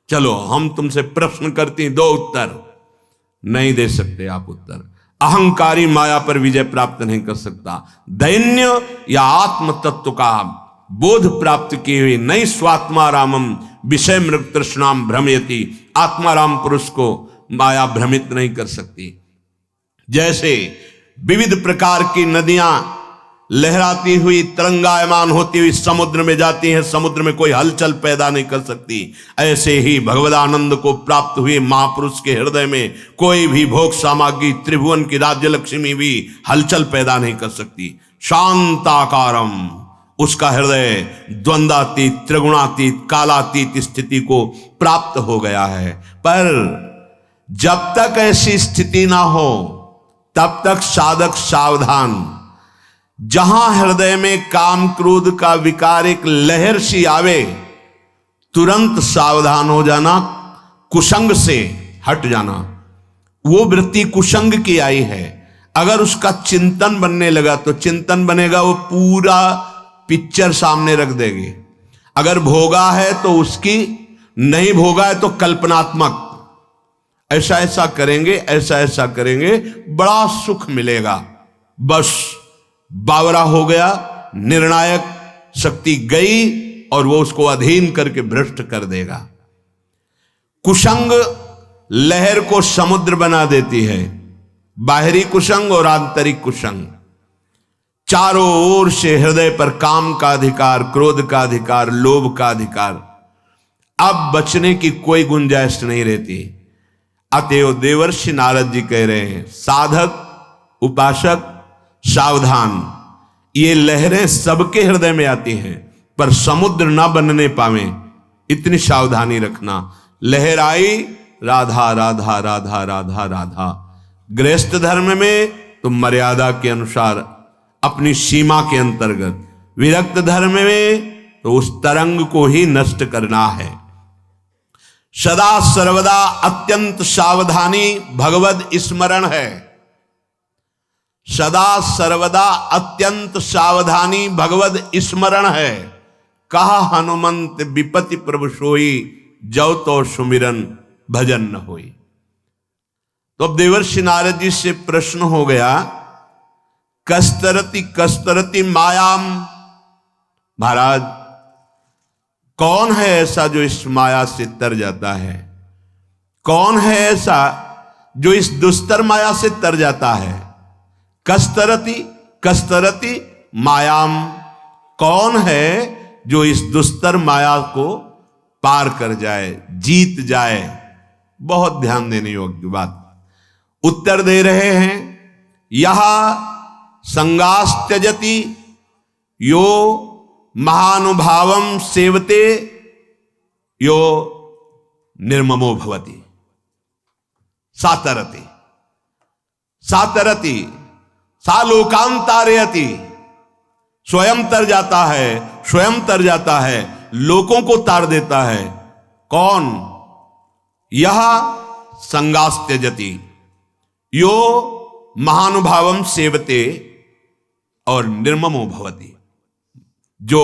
चलो हम तुमसे प्रश्न करती हैं, दो उत्तर। नहीं दे सकते आप उत्तर। अहंकारी माया पर विजय प्राप्त नहीं कर सकता। दैन्य या आत्म तत्व का बोध प्राप्त किए हुए नहीं स्वात्मा रामम विषय मृग तृष्णाम भ्रमयति, आत्माराम पुरुष को माया भ्रमित नहीं कर सकती। जैसे विविध प्रकार की नदियां लहराती हुई तरंगायमान होती हुई समुद्र में जाती हैं, समुद्र में कोई हलचल पैदा नहीं कर सकती, ऐसे ही भगवदानंद को प्राप्त हुए महापुरुष के हृदय में कोई भी भोग सामग्री, त्रिभुवन की राज्य लक्ष्मी भी हलचल पैदा नहीं कर सकती। शांताकारम, उसका हृदय द्वंद्वातीत, त्रिगुणातीत, कालातीत स्थिति को प्राप्त हो गया है। पर जब तक ऐसी स्थिति ना हो तब तक साधक सावधान। जहां हृदय में काम क्रोध का विकार एक लहर सी आवे, तुरंत सावधान हो जाना, कुसंग से हट जाना। वो वृत्ति कुसंग की आई है, अगर उसका चिंतन बनने लगा तो चिंतन बनेगा, वो पूरा पिक्चर सामने रख देगी। अगर भोगा है तो उसकी, नहीं भोगा है तो कल्पनात्मक, ऐसा ऐसा करेंगे, ऐसा ऐसा करेंगे, बड़ा सुख मिलेगा। बस बावरा हो गया, निर्णायक शक्ति गई और वो उसको अधीन करके भ्रष्ट कर देगा। कुसंग लहर को समुद्र बना देती है, बाहरी कुसंग और आंतरिक कुसंग। चारों ओर से हृदय पर काम का अधिकार, क्रोध का अधिकार, लोभ का अधिकार, अब बचने की कोई गुंजाइश नहीं रहती। अतएव देवर्षि नारद जी कह रहे हैं, साधक उपासक सावधान। ये लहरें सबके हृदय में आती हैं, पर समुद्र ना बनने पावे, इतनी सावधानी रखना। लहर आई, राधा राधा राधा राधा राधा। गृहस्थ धर्म में तो मर्यादा के अनुसार, अपनी सीमा के अंतर्गत। विरक्त धर्म में तो उस तरंग को ही नष्ट करना है। सदा सर्वदा अत्यंत सावधानी भगवद स्मरण है। सदा सर्वदा अत्यंत सावधानी भगवद स्मरण है। कहा हनुमंत विपति प्रभु सोई, जौ तो सुमिरन भजन न होई। तो अब देवर्षि नारद जी से प्रश्न हो गया, कस्तरति कस्तरति मायाम। महाराज, कौन है ऐसा जो इस माया से तर जाता है? कौन है ऐसा जो इस दुस्तर माया से तर जाता है? कस्तरति कस्तरति मायाम, कौन है जो इस दुस्तर माया को पार कर जाए, जीत जाए? बहुत ध्यान देने योग्य बात। उत्तर दे रहे हैं, यह संगास त्यजति यो महानुभावम सेवते, यो निर्ममो भवति। सातरति सातरति सा लोकान तारयति, स्वयं तर जाता है, स्वयं तर जाता है, लोगों को तार देता है। कौन? यह संगास त्यजति यो महानुभावम सेवते और निर्ममो भवति, जो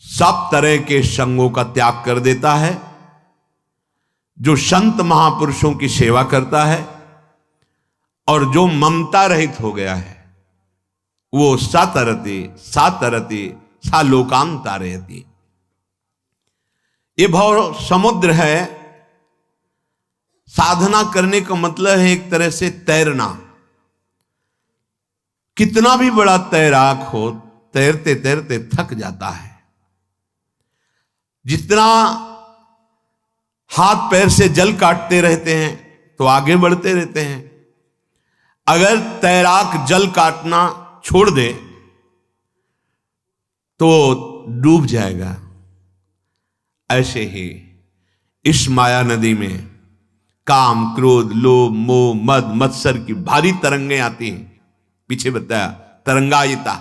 सब तरह के संगों का त्याग कर देता है, जो संत महापुरुषों की सेवा करता है और जो ममता रहित हो गया है, वो सातरति सातरति सा लोकान तारयति। ये भव समुद्र है। साधना करने का मतलब है एक तरह से तैरना। कितना भी बड़ा तैराक हो, तैरते तैरते थक जाता है। जितना हाथ पैर से जल काटते रहते हैं तो आगे बढ़ते रहते हैं। अगर तैराक जल काटना छोड़ दे तो डूब जाएगा। ऐसे ही इस माया नदी में काम, क्रोध, लोभ, मोह, मद, मत्सर की भारी तरंगें आती हैं। पीछे बताया तरंगायिता।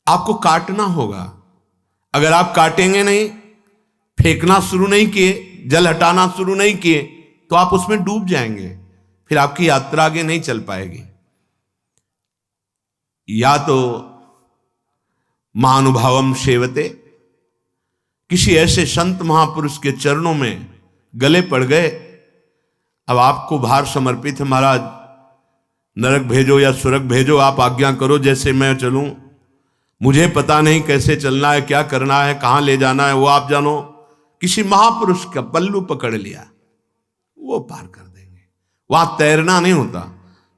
आपको काटना होगा। अगर आप काटेंगे नहीं, फेंकना शुरू नहीं किए, जल हटाना शुरू नहीं किए, तो आप उसमें डूब जाएंगे। फिर आपकी यात्रा आगे नहीं चल पाएगी। या तो महानुभावम सेवते, किसी ऐसे संत महापुरुष के चरणों में गले पड़ गए। अब आपको भार समर्पित है, महाराज नरक भेजो या स्वर्ग भेजो, आप आज्ञा करो जैसे मैं चलूं। मुझे पता नहीं कैसे चलना है, क्या करना है, कहां ले जाना है, वो आप जानो। किसी महापुरुष का पल्लू पकड़ लिया, वो पार कर देंगे। वहां तैरना नहीं होता।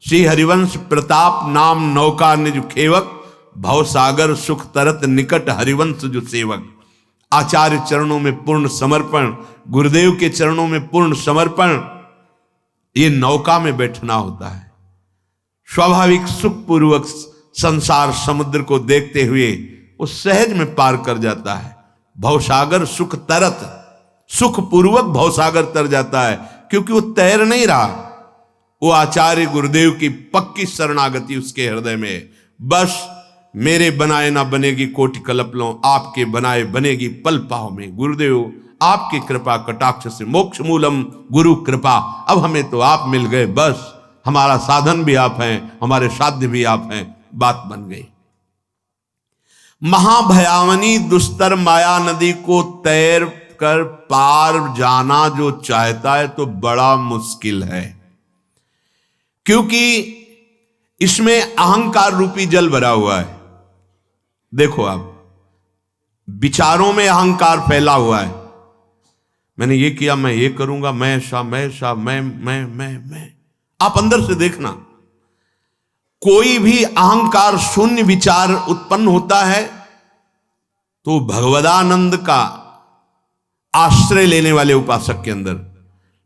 श्री हरिवंश प्रताप नाम नौका निज खेवक, भवसागर सुख तरत निकट हरिवंश जो सेवक। आचार्य चरणों में पूर्ण समर्पण, गुरुदेव के चरणों में पूर्ण समर्पण, ये नौका में बैठना होता है। स्वाभाविक सुखपूर्वक संसार समुद्र को देखते हुए वो सहज में पार कर जाता है। भवसागर सुख तरत, सुखपूर्वक भवसागर तर जाता है, क्योंकि वो तैर नहीं रहा। वो आचार्य गुरुदेव की पक्की शरणागति उसके हृदय में। बस मेरे बनाए ना बनेगी कोटि कल्पलों, आपके बनाए बनेगी पल पाव में। गुरुदेव आपकी कृपा कटाक्ष से मोक्ष मूलम गुरु कृपा। अब हमें तो आप मिल गए, बस हमारा साधन भी आप हैं, हमारे साध्य भी आप हैं। बात बन गई। महाभयावनी दुस्तर माया नदी को तैर कर पार जाना जो चाहता है तो बड़ा मुश्किल है, क्योंकि इसमें अहंकार रूपी जल भरा हुआ है। देखो आप, विचारों में अहंकार फैला हुआ है। मैंने ये किया, मैं ये करूंगा, मैं ऐसा, मैं। आप अंदर से देखना, कोई भी अहंकार शून्य विचार उत्पन्न होता है तो भगवदानंद का आश्रय लेने वाले उपासक के अंदर,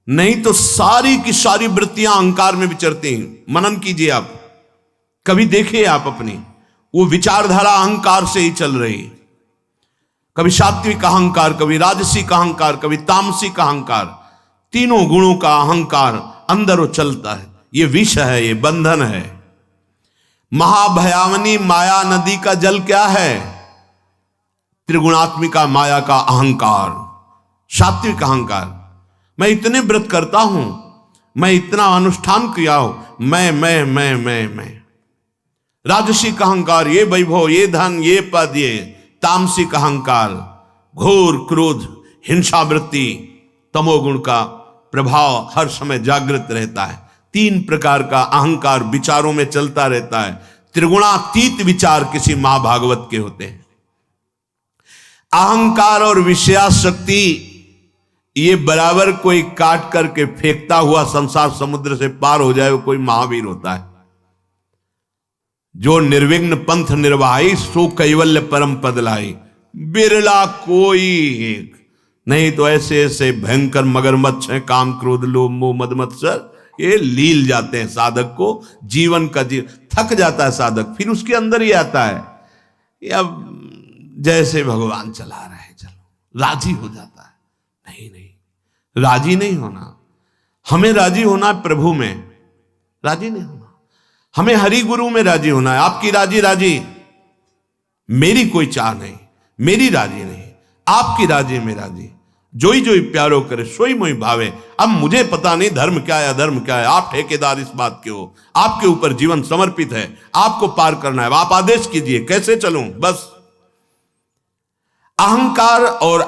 नहीं तो सारी की सारी वृत्तियां अहंकार में विचरती हैं। मनन कीजिए आप, कभी देखिए आप अपनी, वो विचारधारा अहंकार से ही चल रही है। कभी सात्विक अहंकार, कभी राजसिक अहंकार, कभी तामसिक अहंकार, तीनों गुणों का अहंकार अंदर वो चलता है। ये विष है, ये बंधन है। महाभयावनी माया नदी का जल क्या है? त्रिगुणात्मिका माया का अहंकार, सात्विक अहंकार। मैं इतने व्रत करता हूं, मैं इतना अनुष्ठान किया हूं, मैं। राजसिक अहंकार, ये वैभव, ये धन, ये पद, ये तामसिक अहंकार, घोर क्रोध, हिंसा वृत्ति, तमोगुण का प्रभाव हर समय जागृत रहता है। 3 प्रकार का अहंकार विचारों में चलता रहता है। त्रिगुणातीत विचार किसी महाभागवत के होते हैं। अहंकार और विषयाशक्ति ये बराबर कोई काट करके फेंकता हुआ संसार समुद्र से पार हो जाए, वो कोई महावीर होता है। जो निर्विघ्न पंथ निर्वाही, सो कैवल्य परम पद लाई। बिरला कोई एक, नहीं तो ऐसे ऐसे भयंकर मगरमच्छ हैं, काम क्रोध लोभ मोह मद मत्सर, ये लील जाते हैं साधक को। जीवन का थक जाता है साधक, फिर उसके अंदर ही आता है, अब जैसे भगवान चला रहे, चलो राजी हो जाता है। नहीं नहीं, राजी नहीं होना। हमें राजी होना है प्रभु में, राजी नहीं होना। हमें हरि गुरु में राजी होना है। आपकी राजी राजी, मेरी कोई चाह नहीं, मेरी राजी नहीं, आपकी राजी में राजी। जोई जोई प्यारो करे सोई मोई भावे। अब मुझे पता नहीं धर्म क्या है अधर्म क्या है, आप ठेकेदार इस बात के हो, आपके ऊपर जीवन समर्पित है, आपको पार करना है, आप आदेश कीजिए कैसे चलूं। बस अहंकार और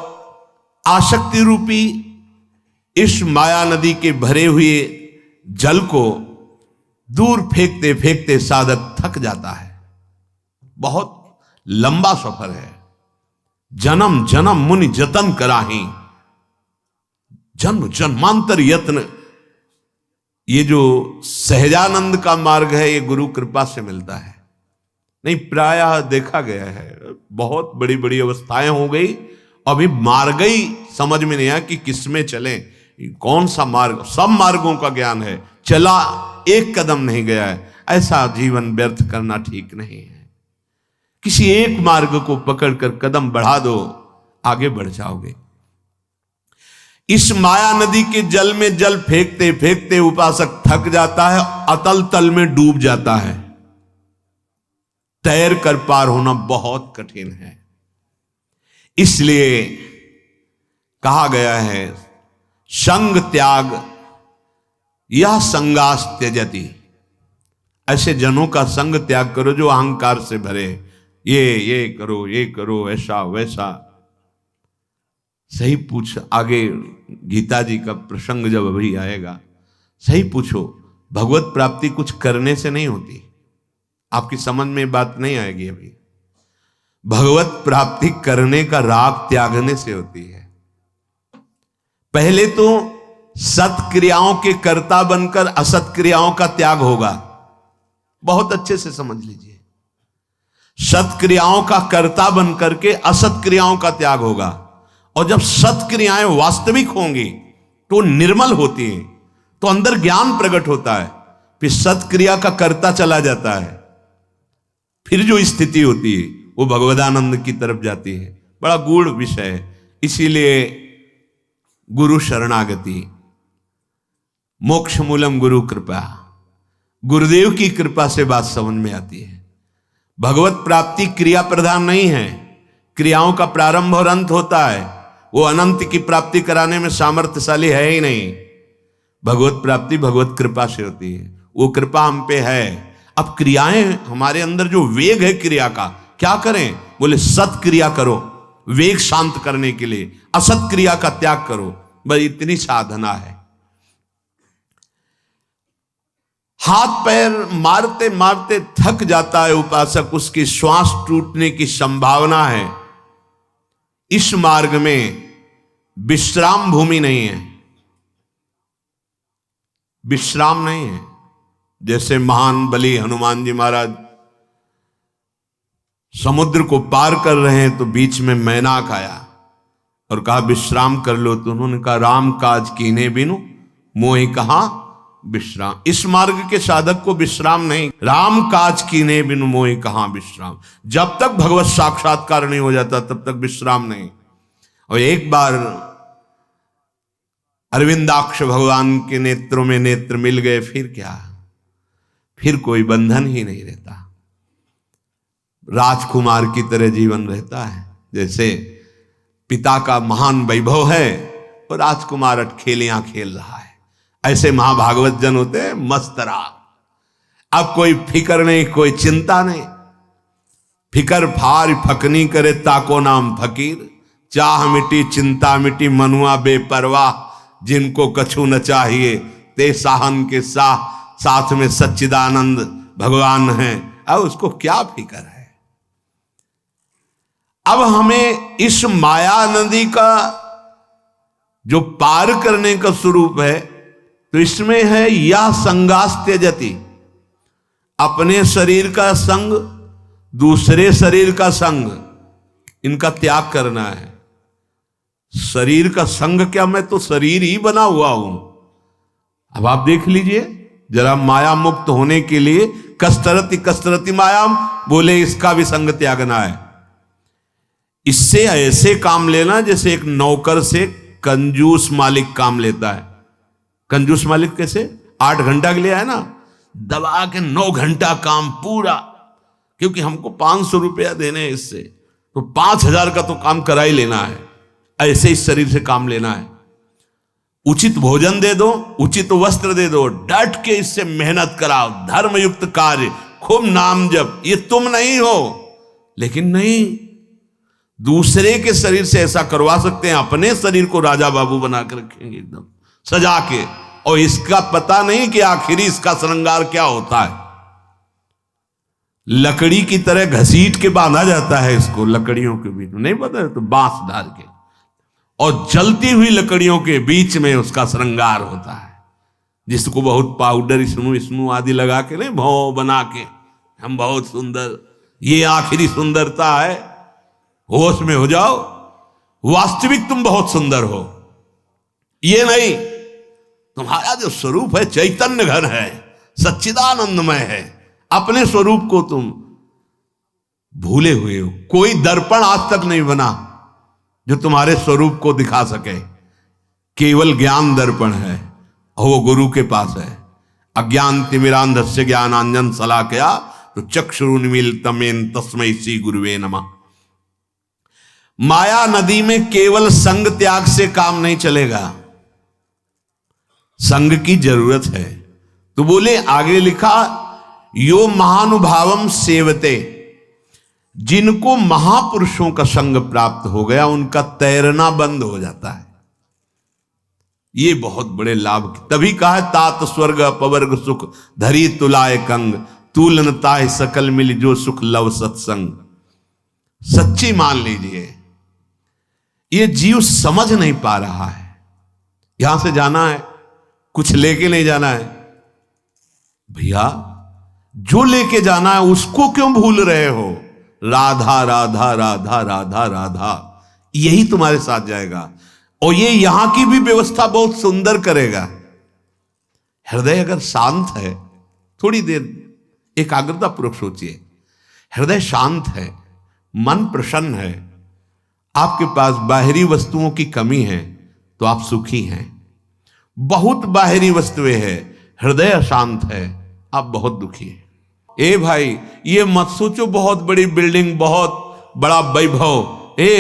आसक्ति रूपी इस माया नदी के भरे हुए जल को दूर फेंकते फेंकते साधक थक जाता है। बहुत लंबा सफर है। जन्म जन्म मुनि जतन कराही, जन्म जन्मांतर यत्न। ये जो सहजानंद का मार्ग है ये गुरु कृपा से मिलता है। नहीं, प्रायः देखा गया है बहुत बड़ी बड़ी अवस्थाएं हो गई, अभी मार्ग ही समझ में नहीं आया कि किसमें चले, कौन सा मार्ग। सब मार्गों का ज्ञान है, चला एक कदम नहीं गया है। ऐसा जीवन व्यर्थ करना ठीक नहीं है। किसी एक मार्ग को पकड़कर कदम बढ़ा दो, आगे बढ़ जाओगे। इस माया नदी के जल में जल फेंकते फेंकते उपासक थक जाता है, अतल तल में डूब जाता है। तैर कर पार होना बहुत कठिन है। इसलिए कहा गया है संग त्याग यह संगास त्यजति। ऐसे जनों का संग त्याग करो जो अहंकार से भरे, ये करो ऐसा वैसा। सही पूछ, आगे गीता जी का प्रसंग जब अभी आएगा, सही पूछो। भगवत प्राप्ति कुछ करने से नहीं होती, आपकी समझ में बात नहीं आएगी अभी। भगवत प्राप्ति करने का राग त्यागने से होती है। पहले तो सत्क्रियाओं के कर्ता बनकर असत क्रियाओं का त्याग होगा। बहुत अच्छे से समझ लीजिए, सत्क्रियाओं का कर्ता बनकर के असत क्रियाओं का त्याग होगा। और जब सत्क्रियाएं वास्तविक होंगी तो निर्मल होती हैं, तो अंदर ज्ञान प्रकट होता है, फिर सत्क्रिया का कर्ता चला जाता है, फिर जो स्थिति होती है वो भगवदानंद की तरफ जाती है। बड़ा गूढ़ विषय है। इसीलिए गुरु शरणागति, मोक्ष मूलम गुरु कृपा, गुरुदेव की कृपा से बात समझ में आती है। भगवत प्राप्ति क्रिया प्रधान नहीं है, क्रियाओं का प्रारंभ और अंत होता है। वो अनंत की प्राप्ति कराने में सामर्थ्यशाली है ही नहीं। भगवत प्राप्ति भगवत कृपा से होती है, वो कृपा हम पे है। अब क्रियाएं, हमारे अंदर जो वेग है क्रिया का, क्या करें? बोले सत क्रिया करो, वेग शांत करने के लिए असत क्रिया का त्याग करो। बस इतनी साधना है। हाथ पैर मारते मारते थक जाता है उपासक, उसकी श्वास टूटने की संभावना है। इस मार्ग में विश्राम भूमि नहीं है, विश्राम नहीं है। जैसे महान बलि हनुमान जी महाराज समुद्र को पार कर रहे हैं तो बीच में मैनाक आया और कहा विश्राम कर लो, तो उन्होंने कहा राम काज कीने बिनु मोहि कहा विश्राम। इस मार्ग के साधक को विश्राम नहीं, राम काज कीने बिनु मोहि कहां विश्राम। जब तक भगवत साक्षात्कार नहीं हो जाता तब तक विश्राम नहीं। और एक बार अरविंदाक्ष भगवान के नेत्रों में नेत्र मिल गए, फिर क्या, फिर कोई बंधन ही नहीं रहता। राजकुमार की तरह जीवन रहता है। जैसे पिता का महान वैभव है और राजकुमार अटखेलियां खेल रहा है, ऐसे महाभागवत जन होते हैं मस्तरा। अब कोई फिकर नहीं, कोई चिंता नहीं। फिकर फार फकनी करे ताको नाम फकीर, चाह मिटी चिंता मिटी मनुआ बेपरवाह, जिनको कछु न चाहिए ते साहन के साथ में सच्चिदानंद भगवान हैं। अब उसको क्या फिकर है। अब हमें इस माया नदी का जो पार करने का स्वरूप है, तो इसमें है या संगास त्यजति, अपने शरीर का संग, दूसरे शरीर का संग, इनका त्याग करना है। शरीर का संग क्या, मैं तो शरीर ही बना हुआ हूं। अब आप देख लीजिए जरा, माया मुक्त होने के लिए कस्तरति कस्तरति मायाम, बोले इसका भी संग त्यागना है। इससे ऐसे काम लेना जैसे एक नौकर से कंजूस मालिक काम लेता है। कंजूस मालिक कैसे? 8 घंटा के लिए है ना, दबा के 9 घंटा काम पूरा, क्योंकि हमको 500 रुपया देने हैं इससे, तो 5000 का तो काम करा ही लेना है। ऐसे इस शरीर से काम लेना है। उचित भोजन दे दो, उचित वस्त्र दे दो, डट के इससे मेहनत कराओ, धर्मयुक्त कार्य, खूब नाम जप, ये तुम नहीं हो। लेकिन नहीं, दूसरे के शरीर से ऐसा करवा सकते हैं, अपने शरीर को राजा बाबू बना के रखेंगे एकदम सजा के, और इसका पता नहीं कि आखिरी इसका श्रृंगार क्या होता है। लकड़ी की तरह घसीट के बांधा जाता है इसको, लकड़ियों के बीच में, नहीं पता है तो बांस डाल के, और जलती हुई लकड़ियों के बीच में उसका श्रृंगार होता है, जिसको बहुत पाउडर इसनू आदि लगा के, नहीं भौ बना के हम बहुत सुंदर, ये आखिरी सुंदरता है। होश में हो जाओ, वास्तविक तुम बहुत सुंदर हो, ये नहीं, तुम्हारा जो स्वरूप है चैतन्य घन है, सच्चिदानंदमय है, अपने स्वरूप को तुम भूले हुए हो। कोई दर्पण आज तक नहीं बना जो तुम्हारे स्वरूप को दिखा सके, केवल ज्ञान दर्पण है, और वो गुरु के पास है। अज्ञान तिमिरांधस्य ज्ञानांजन शलाकया तो चक्षुरुन्मीलितमेन तस्मै श्री गुरुवे नमः। माया नदी में केवल संग त्याग से काम नहीं चलेगा, संग की जरूरत है। तो बोले, आगे लिखा, यो महानुभावम सेवते, जिनको महापुरुषों का संग प्राप्त हो गया उनका तैरना बंद हो जाता है। ये बहुत बड़े लाभ, तभी कहा तात स्वर्ग अपवर्ग सुख धरी तुलाए कंग, तूलनता सकल मिल जो सुख लव सत्संग। सच्ची मान लीजिए, ये जीव समझ नहीं पा रहा है, यहां से जाना है, कुछ लेके नहीं जाना है। भैया, जो लेके जाना है उसको क्यों भूल रहे हो? राधा राधा राधा राधा राधा, यही तुम्हारे साथ जाएगा, और ये यहां की भी व्यवस्था बहुत सुंदर करेगा। हृदय अगर शांत है, थोड़ी देर एकाग्रता पूर्वक सोचिए, हृदय शांत है, मन प्रसन्न है, आपके पास बाहरी वस्तुओं की कमी है तो आप सुखी हैं। बहुत बाहरी वस्तुएं हैं, हृदय अशांत है, आप बहुत दुखी हैं। ए भाई, ये मत सोचो बहुत बड़ी बिल्डिंग, बहुत बड़ा वैभव,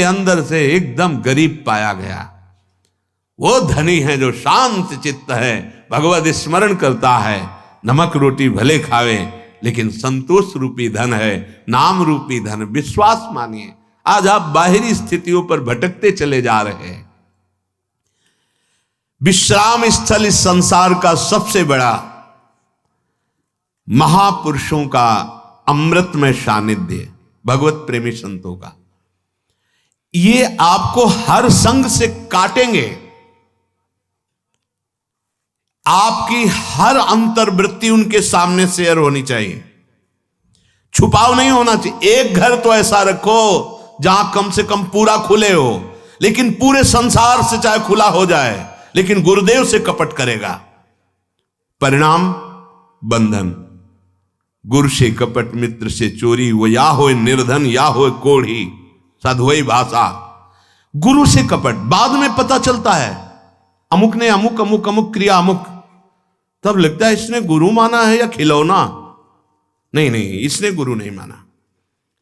अंदर से एकदम गरीब पाया गया। वो धनी है जो शांत चित्त है, भगवत स्मरण करता है, नमक रोटी भले खावे लेकिन संतोष रूपी धन है, नाम रूपी धन। विश्वास मानिए, आज आप बाहरी स्थितियों पर भटकते चले जा रहे हैं। विश्राम स्थल इस संसार का सबसे बड़ा महापुरुषों का अमृतमय सानिध्य, भगवत प्रेमी संतों का। ये आपको हर संग से काटेंगे, आपकी हर अंतर्वृत्ति उनके सामने शेयर होनी चाहिए, छुपाव नहीं होना चाहिए। एक घर तो ऐसा रखो जहां कम से कम पूरा खुले हो, लेकिन पूरे संसार से चाहे खुला हो जाए, लेकिन गुरुदेव से कपट करेगा, परिणाम बंधन। गुरु से कपट, मित्र से चोरी, वो या हो निर्धन या हो कोढ़ी, साधुई भाषा। गुरु से कपट बाद में पता चलता है, अमुक ने अमुक अमुक अमुक क्रिया अमुक, तब लगता है इसने गुरु माना है या खिलौना। नहीं नहीं, इसने गुरु नहीं माना,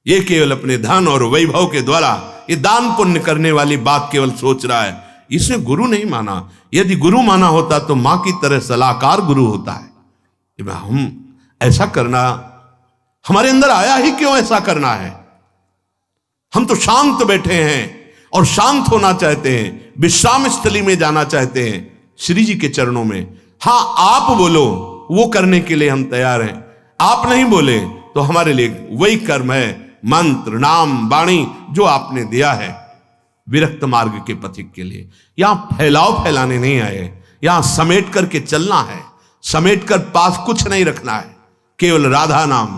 ये केवल अपने धन और वैभव के द्वारा ये दान पुण्य करने वाली बात केवल सोच रहा है, इसने गुरु नहीं माना। यदि गुरु माना होता तो मां की तरह सलाहकार गुरु होता है। हम ऐसा करना, हमारे अंदर आया ही क्यों ऐसा करना है? हम तो शांत बैठे हैं और शांत होना चाहते हैं, विश्राम स्थली में जाना चाहते हैं, श्री जी के चरणों में। हां, आप बोलो, वो करने के लिए हम तैयार हैं। आप नहीं बोले तो हमारे लिए वही कर्म है, मंत्र नाम वाणी जो आपने दिया है विरक्त मार्ग के पथिक के लिए। यहां फैलाव फैलाने नहीं आए, यहां समेट करके चलना है, समेट कर पास कुछ नहीं रखना है, केवल राधा नाम।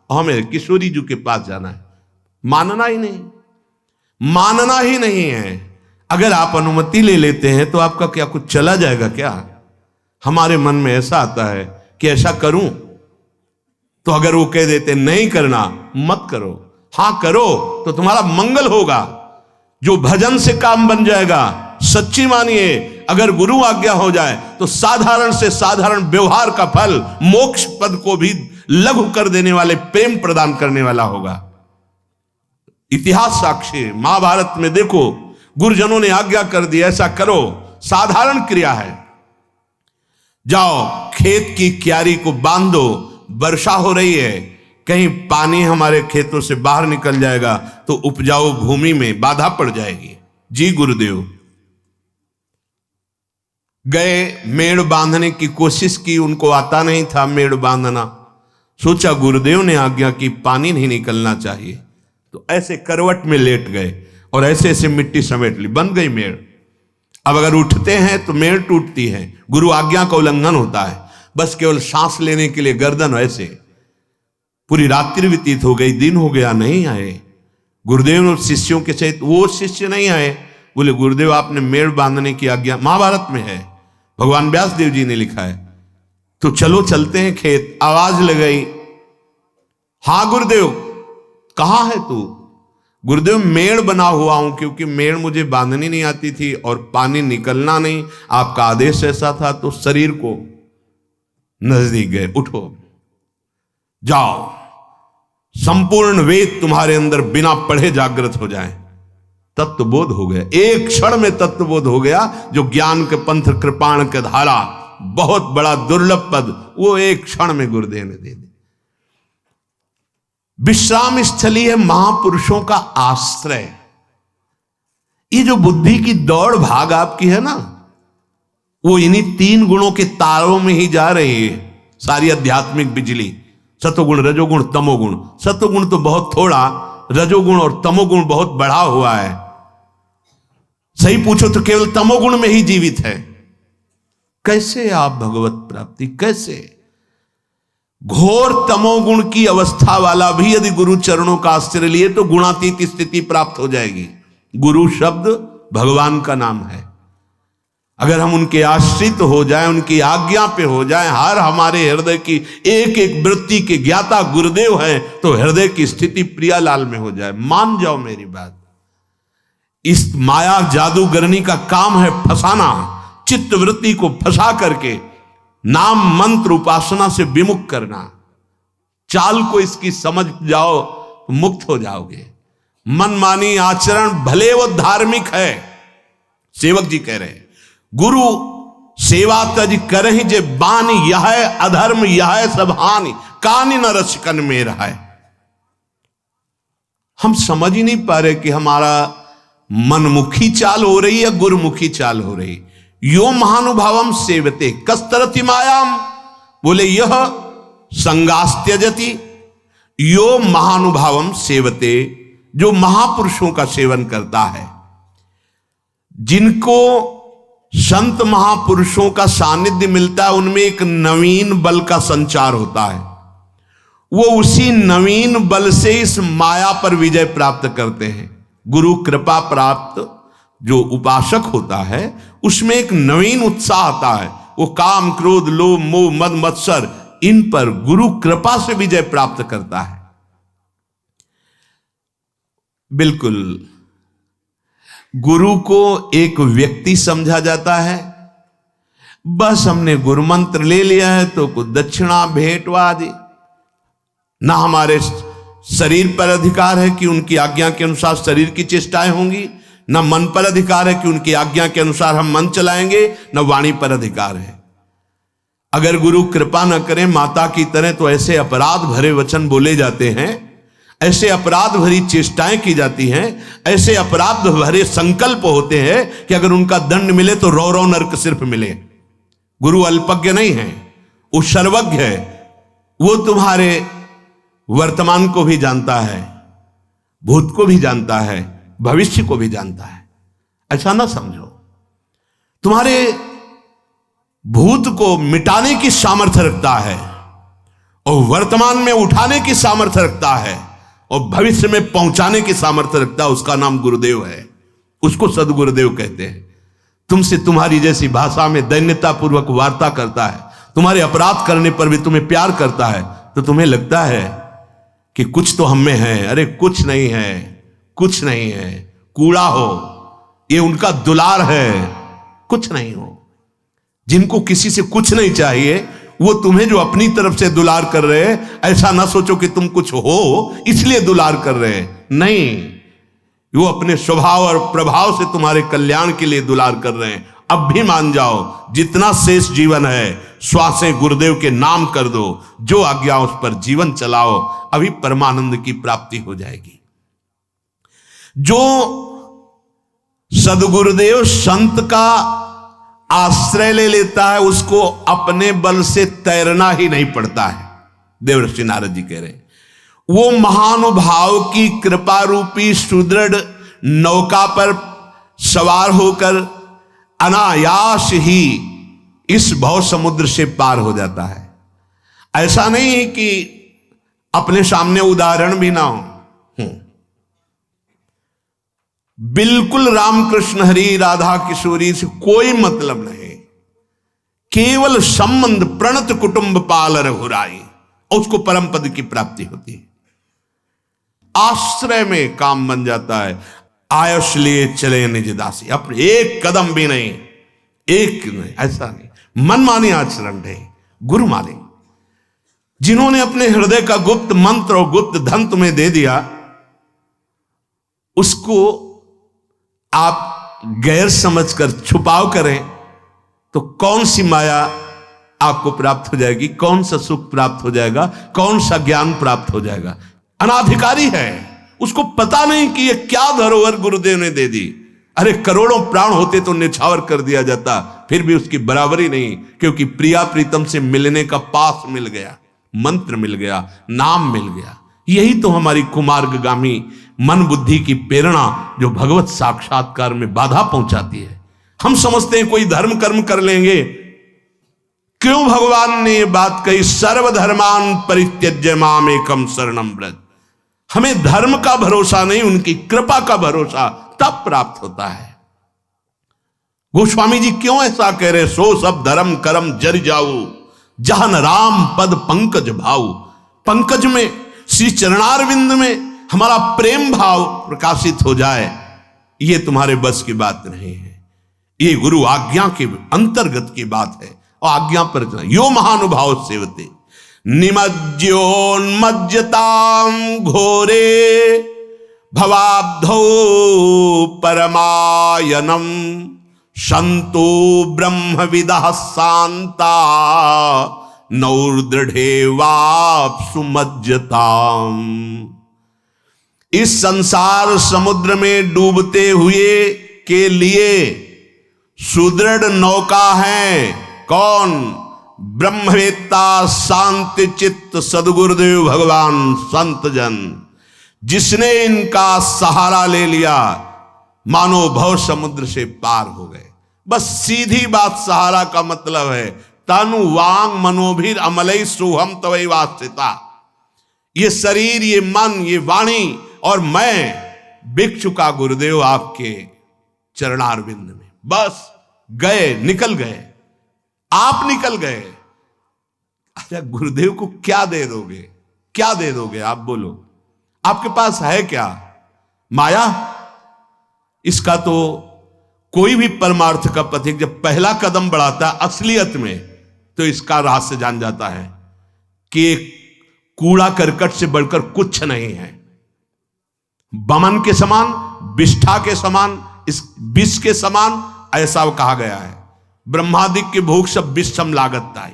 हमें किशोरी जी के पास जाना है, मानना ही नहीं, मानना ही नहीं है। अगर आप अनुमति ले लेते हैं तो आपका क्या कुछ चला जाएगा क्या? हमारे मन में ऐसा आता है कि ऐसा करूं, तो अगर वो कह देते नहीं करना मत करो, हां करो तो तुम्हारा मंगल होगा, जो भजन से काम बन जाएगा। सच्ची मानिए, अगर गुरु आज्ञा हो जाए तो साधारण से साधारण व्यवहार का फल मोक्ष पद को भी लघु कर देने वाले, प्रेम प्रदान करने वाला होगा। इतिहास साक्षी है। महाभारत में देखो, गुरुजनों ने आज्ञा कर दी ऐसा करो, साधारण क्रिया है। जाओ खेत की क्यारी को बांधो, वर्षा हो रही है, कहीं पानी हमारे खेतों से बाहर निकल जाएगा तो उपजाऊ भूमि में बाधा पड़ जाएगी। जी गुरुदेव गए, मेड़ बांधने की कोशिश की, उनको आता नहीं था मेड़ बांधना। सोचा गुरुदेव ने आज्ञा की पानी नहीं निकलना चाहिए, तो ऐसे करवट में लेट गए और ऐसे ऐसे मिट्टी समेट ली, बन गई मेड़। अब अगर उठते हैं तो मेड़ टूटती है, गुरु आज्ञा का उल्लंघन होता है। बस केवल सांस लेने के लिए गर्दन ऐसे। पूरी रात्रि व्यतीत हो गई, दिन हो गया, नहीं आए गुरुदेव और शिष्यों के सहित। वो शिष्य नहीं आए, बोले गुरुदेव आपने मेड़ बांधने की आज्ञा, महाभारत में है, भगवान व्यास देव जी ने लिखा है, तो चलो चलते हैं खेत। आवाज लगाई, हाँ गुरुदेव कहाँ है तू? गुरुदेव मेड़ बना हुआ हूं, क्योंकि मेड़ मुझे बांधनी नहीं आती थी और पानी निकलना नहीं, आपका आदेश ऐसा था, तो शरीर को नजदीक गए। उठो जाओ, संपूर्ण वेद तुम्हारे अंदर बिना पढ़े जागृत हो जाए। तत्वबोध हो गया, एक क्षण में तत्वबोध हो गया। जो ज्ञान के पंथ कृपाण के धारा, बहुत बड़ा दुर्लभ पद, वो एक क्षण में गुरुदेव ने दे दी। विश्राम स्थली है महापुरुषों का आश्रय। ये जो बुद्धि की दौड़ भाग आपकी है ना, वो इन्हीं 3 गुणों के तारों में ही जा रही है। सारी आध्यात्मिक बिजली, सतोगुण रजोगुण तमोगुण। सतोगुण तो बहुत थोड़ा, रजोगुण और तमोगुण बहुत बढ़ा हुआ है। सही पूछो तो केवल तमोगुण में ही जीवित है। कैसे आप भगवत प्राप्ति, कैसे? घोर तमोगुण की अवस्था वाला भी यदि गुरु चरणों का आश्रय लिए तो गुणातीत स्थिति प्राप्त हो जाएगी। गुरु शब्द भगवान का नाम है। अगर हम उनके आश्रित हो जाएं, उनकी आज्ञा पे हो जाएं, हर हमारे हृदय की एक एक वृत्ति के ज्ञाता गुरुदेव हैं, तो हृदय की स्थिति प्रियालाल में हो जाए। मान जाओ मेरी बात। इस माया जादूगरनी का काम है फंसाना, चित्त वृत्ति को फंसा करके नाम मंत्र उपासना से विमुख करना। चाल को इसकी समझ जाओ तो मुक्त हो जाओगे। मनमानी आचरण भले वो धार्मिक है, सेवक जी कह रहे हैं, गुरु सेवा तज करहि जे बानी, यह अधर्म यह सब हानि, कानि न रसिकन में रहा है। हम समझ ही नहीं पा रहे कि हमारा मनमुखी चाल हो रही है, गुरुमुखी चाल हो रही। यो महानुभावम सेवते कस्तरति मायाम, बोले यह संगास्त्यजति। यो महानुभावम सेवते, जो महापुरुषों का सेवन करता है, जिनको संत महापुरुषों का सानिध्य मिलता है, उनमें एक नवीन बल का संचार होता है। वो उसी नवीन बल से इस माया पर विजय प्राप्त करते हैं। गुरु कृपा प्राप्त जो उपासक होता है, उसमें एक नवीन उत्साह आता है। वो काम क्रोध लोभ मोह मद मत्सर, इन पर गुरु कृपा से विजय प्राप्त करता है। बिल्कुल गुरु को एक व्यक्ति समझा जाता है। बस हमने गुरु मंत्र ले लिया है तो कुछ दक्षिणा भेंटवा आदि, ना हमारे शरीर पर अधिकार है कि उनकी आज्ञा के अनुसार शरीर की चेष्टाएं होंगी, ना मन पर अधिकार है कि उनकी आज्ञा के अनुसार हम मन चलाएंगे, ना वाणी पर अधिकार है। अगर गुरु कृपा न करें माता की तरह, तो ऐसे अपराध भरे वचन बोले जाते हैं, ऐसे अपराध भरी चेष्टाएं की जाती हैं, ऐसे अपराध भरे संकल्प होते हैं कि अगर उनका दंड मिले तो रौ रौ नरक सिर्फ मिले। गुरु अल्पज्ञ नहीं है, वो सर्वज्ञ है। वो तुम्हारे वर्तमान को भी जानता है, भूत को भी जानता है, भविष्य को भी जानता है। ऐसा ना समझो। तुम्हारे भूत को मिटाने की सामर्थ्य रखता है और वर्तमान में उठाने की सामर्थ्य रखता है और भविष्य में पहुंचाने की सामर्थ्य रखता है। उसका नाम गुरुदेव है, उसको सदगुरुदेव कहते हैं। तुमसे तुम्हारी जैसी भाषा में दैन्यता पूर्वक वार्ता करता है, तुम्हारे अपराध करने पर भी तुम्हें प्यार करता है, तो तुम्हें लगता है कि कुछ तो हम में है। अरे कुछ नहीं है, कुछ नहीं है। कूड़ा हो, ये उनका दुलार है, कुछ नहीं हो। जिनको किसी से कुछ नहीं चाहिए, वो तुम्हें जो अपनी तरफ से दुलार कर रहे हैं, ऐसा ना सोचो कि तुम कुछ हो इसलिए दुलार कर रहे हैं, नहीं, वो अपने स्वभाव और प्रभाव से तुम्हारे कल्याण के लिए दुलार कर रहे हैं। अब भी मान जाओ, जितना शेष जीवन है श्वासें गुरुदेव के नाम कर दो, जो आज्ञा उस पर जीवन चलाओ, अभी परमानंद की प्राप्ति हो जाएगी। जो सदगुरुदेव संत का आश्रय ले लेता है, उसको अपने बल से तैरना ही नहीं पड़ता है। देवर्षि नारद जी कह रहे हैं, वो महानुभाव की कृपा रूपी सुदृढ़ नौका पर सवार होकर अनायास ही इस भव समुद्र से पार हो जाता है। ऐसा नहीं है कि अपने सामने उदाहरण भी ना हो, बिल्कुल रामकृष्ण हरि राधा किशोरी से कोई मतलब नहीं, केवल संबंध प्रणत कुटुंब पाल रघुराई, और उसको परम पद की प्राप्ति होती है। आश्रय में काम बन जाता है। आयुष लिए चले निज दासी, अपने एक कदम भी नहीं, एक नहीं, ऐसा नहीं, मनमानी आचरण है, गुरु माने। जिन्होंने अपने हृदय का गुप्त मंत्र और गुप्त धन तुम्हें दे दिया, उसको आप गैर समझकर छुपाव करें तो कौन सी माया आपको प्राप्त हो जाएगी, कौन सा सुख प्राप्त हो जाएगा, कौन सा ज्ञान प्राप्त हो जाएगा। अनाधिकारी है, उसको पता नहीं कि ये क्या धरोहर गुरुदेव ने दे दी। अरे करोड़ों प्राण होते तो निछावर कर दिया जाता, फिर भी उसकी बराबरी नहीं, क्योंकि प्रिया प्रीतम से मिलने का पास मिल गया, मंत्र मिल गया, नाम मिल गया। यही तो हमारी कुमार्गगामी मन बुद्धि की प्रेरणा जो भगवत साक्षात्कार में बाधा पहुंचाती है। हम समझते हैं कोई धर्म कर्म कर लेंगे। क्यों भगवान ने ये बात कही, सर्वधर्मान परित्यज्य माम एकम शरणम व्रज। हमें धर्म का भरोसा नहीं, उनकी कृपा का भरोसा तब प्राप्त होता है। गोस्वामी जी क्यों ऐसा कह रहे, सो सब धर्म कर्म जर जाऊ, जहन राम पद पंकज भाऊ। पंकज में, श्री चरणारविंद में हमारा प्रेम भाव प्रकाशित हो जाए, ये तुम्हारे बस की बात नहीं है। ये गुरु आज्ञा के अंतर्गत की बात है, और आज्ञा पर यो महानुभाव सेवते निमज्योन्मज्जताम घोरे भवाब्धौ परमायनम संतो ब्रह्मविदः शांता नौर्दृढ़े वाप्सु मज्जताम। इस संसार समुद्र में डूबते हुए के लिए सुदृढ़ नौका है कौन? ब्रह्मवेत्ता शांति चित्त सदगुरुदेव भगवान संत जन। जिसने इनका सहारा ले लिया, मानो भव समुद्र से पार हो गए। बस सीधी बात सहारा का मतलब है, तनु वांग मनोभिर अमलई सोहम तवै वास्तिता। ये शरीर, ये मन, ये वाणी और मैं बिक चुका गुरुदेव आपके चरणारविंद में। बस गए, निकल गए, आप निकल गए। अच्छा, गुरुदेव को क्या दे दोगे, क्या दे दोगे आप बोलो? आपके पास है क्या? माया? इसका तो कोई भी परमार्थ का पथिक जब पहला कदम बढ़ाता है असलियत में, तो इसका रहस्य जान जाता है कि एक कूड़ा करकट से बढ़कर कुछ नहीं है। बमन के समान, विष्ठा के समान, इस विष के समान ऐसा कहा गया है। ब्रह्मादिक के भोग सब विषम लागत ताई,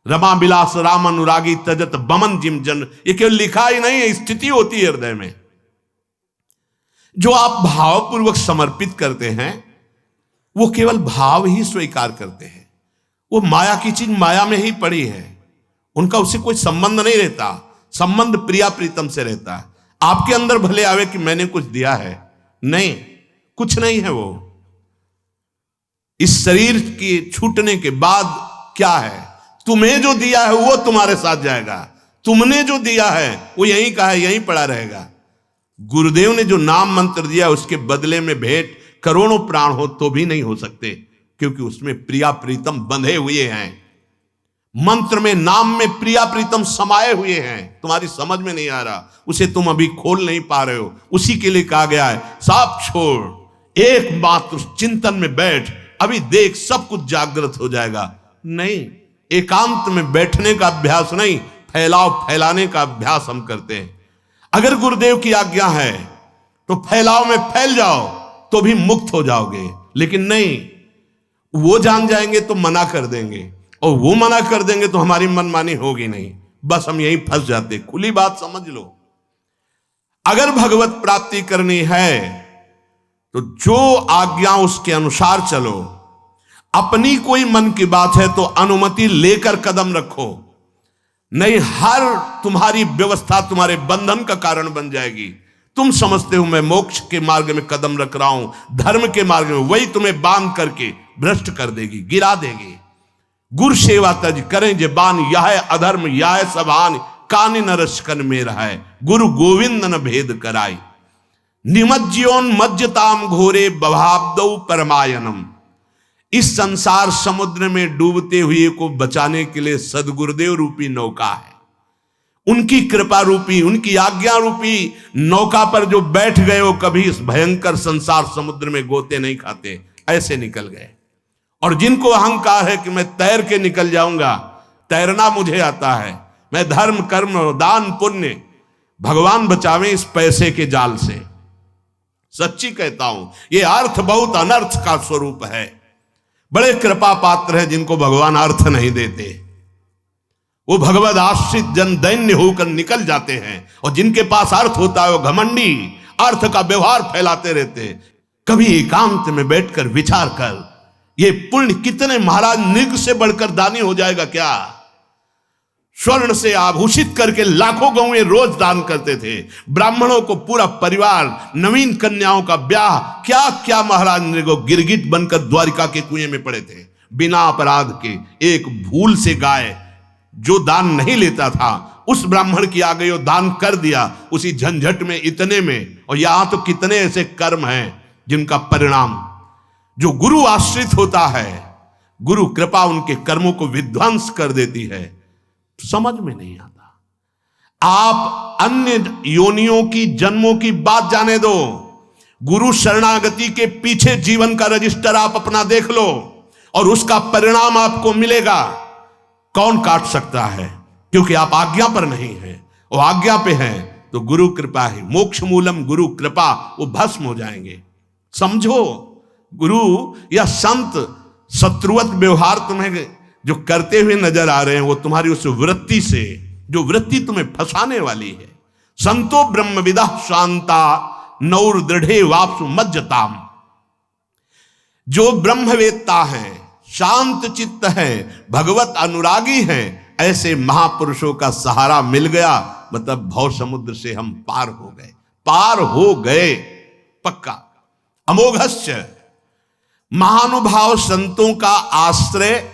रमा बिलास राम अनुरागी तजत बमन जिम जन। ये केवल लिखा ही नहीं है, स्थिति होती है हृदय में। जो आप भावपूर्वक समर्पित करते हैं, वो केवल भाव ही स्वीकार करते हैं। वो माया की चीज माया में ही पड़ी है, उनका उससे कोई संबंध नहीं रहता। संबंध प्रिया प्रीतम से रहता है। आपके अंदर भले आवे कि मैंने कुछ दिया है, नहीं, कुछ नहीं है वो। इस शरीर के छूटने के बाद क्या है? तुम्हें जो दिया है वो तुम्हारे साथ जाएगा, तुमने जो दिया है वो यहीं का है, यहीं पड़ा रहेगा। गुरुदेव ने जो नाम मंत्र दिया, उसके बदले में भेंट करोड़ों प्राण हो तो भी नहीं हो सकते, क्योंकि उसमें प्रिया प्रीतम बंधे हुए हैं। मंत्र में, नाम में प्रिया प्रीतम समाये हुए हैं, तुम्हारी समझ में नहीं आ रहा, उसे तुम अभी खोल नहीं पा रहे हो। उसी के लिए कहा गया है सब छोड़, एकमात्र चिंतन में बैठ, अभी देख सब कुछ जागृत हो जाएगा। नहीं, एकांत में बैठने का अभ्यास नहीं, फैलाने का अभ्यास हम करते हैं। अगर गुरुदेव की आज्ञा है तो फैलाव में फैल जाओ तो भी मुक्त हो जाओगे, लेकिन नहीं, वो जान जाएंगे तो मना कर देंगे, और वो मना कर देंगे तो हमारी मनमानी होगी नहीं, बस हम यहीं फंस जाते। खुली बात समझ लो, अगर भगवत प्राप्ति करनी है तो जो आज्ञा उसके अनुसार चलो। अपनी कोई मन की बात है तो अनुमति लेकर कदम रखो, नहीं हर तुम्हारी व्यवस्था तुम्हारे बंधन का कारण बन जाएगी। तुम समझते हो मैं मोक्ष के मार्ग में कदम रख रहा हूं, धर्म के मार्ग में, वही तुम्हें बांध करके भ्रष्ट कर देगी, गिरा देगी। गुरु सेवा तज करें जे बान, यह अधर्म यह सभान, कानि नरस्कन में रहा है, गुरु गोविंद न भेद कराई। निमज्योन मज्जताम घोरे बभाब्दौ परमायनम। इस संसार समुद्र में डूबते हुए को बचाने के लिए सदगुरुदेव रूपी नौका है। उनकी कृपा रूपी, उनकी आज्ञा रूपी नौका पर जो बैठ गए वो कभी इस भयंकर संसार समुद्र में गोते नहीं खाते, ऐसे निकल गए। और जिनको अहंकार है कि मैं तैर के निकल जाऊंगा, तैरना मुझे आता है, मैं धर्म कर्म दान पुण्य, भगवान बचावे इस पैसे के जाल से। सच्ची कहता हूं, ये अर्थ बहुत अनर्थ का स्वरूप है। बड़े कृपा पात्र हैं जिनको भगवान अर्थ नहीं देते, वो भगवद आश्रित जन दैन्य होकर निकल जाते हैं, और जिनके पास अर्थ होता है वो घमंडी अर्थ का व्यवहार फैलाते रहते। कभी एकांत में बैठकर विचार कर, ये पुण्य कितने, महाराज निग से बढ़कर दानी हो जाएगा क्या? स्वर्ण से आभूषित करके लाखों गौएं रोज दान करते थे, ब्राह्मणों को पूरा परिवार, नवीन कन्याओं का ब्याह, क्या क्या महाराज नृगो गिरगिट बनकर द्वारिका के कुएं में पड़े थे बिना अपराध के। एक भूल से गाय जो दान नहीं लेता था, उस ब्राह्मण की आ गई और दान कर दिया, उसी झंझट में, इतने में। और यहां तो कितने ऐसे कर्म हैं जिनका परिणाम, जो गुरु आश्रित होता है, गुरु कृपा उनके कर्मों को विध्वंस कर देती है, समझ में नहीं आता। आप अन्य योनियों की, जन्मों की बात जाने दो, गुरु शरणागति के पीछे जीवन का रजिस्टर आप अपना देख लो, और उसका परिणाम आपको मिलेगा। कौन काट सकता है? क्योंकि आप आज्ञा पर नहीं हैं, और आज्ञा पे हैं तो गुरु कृपा है, मोक्ष मूलम गुरु कृपा, वो भस्म हो जाएंगे। समझो, गुरु या संत शत्रुवत व्यवहार तुम्हें जो करते हुए नजर आ रहे हैं, वो तुम्हारी उस वृत्ति से, जो वृत्ति तुम्हें फंसाने वाली है। संतो ब्रह्मविदा शांता नौर दृढ़े वापसु मज्जताम। जो ब्रह्मवेत्ता हैं, शांत चित्त हैं, भगवत अनुरागी हैं, ऐसे महापुरुषों का सहारा मिल गया, मतलब भव समुद्र से हम पार हो गए, पार हो गए पक्का। अमोघस्य, महानुभाव संतों का आश्रय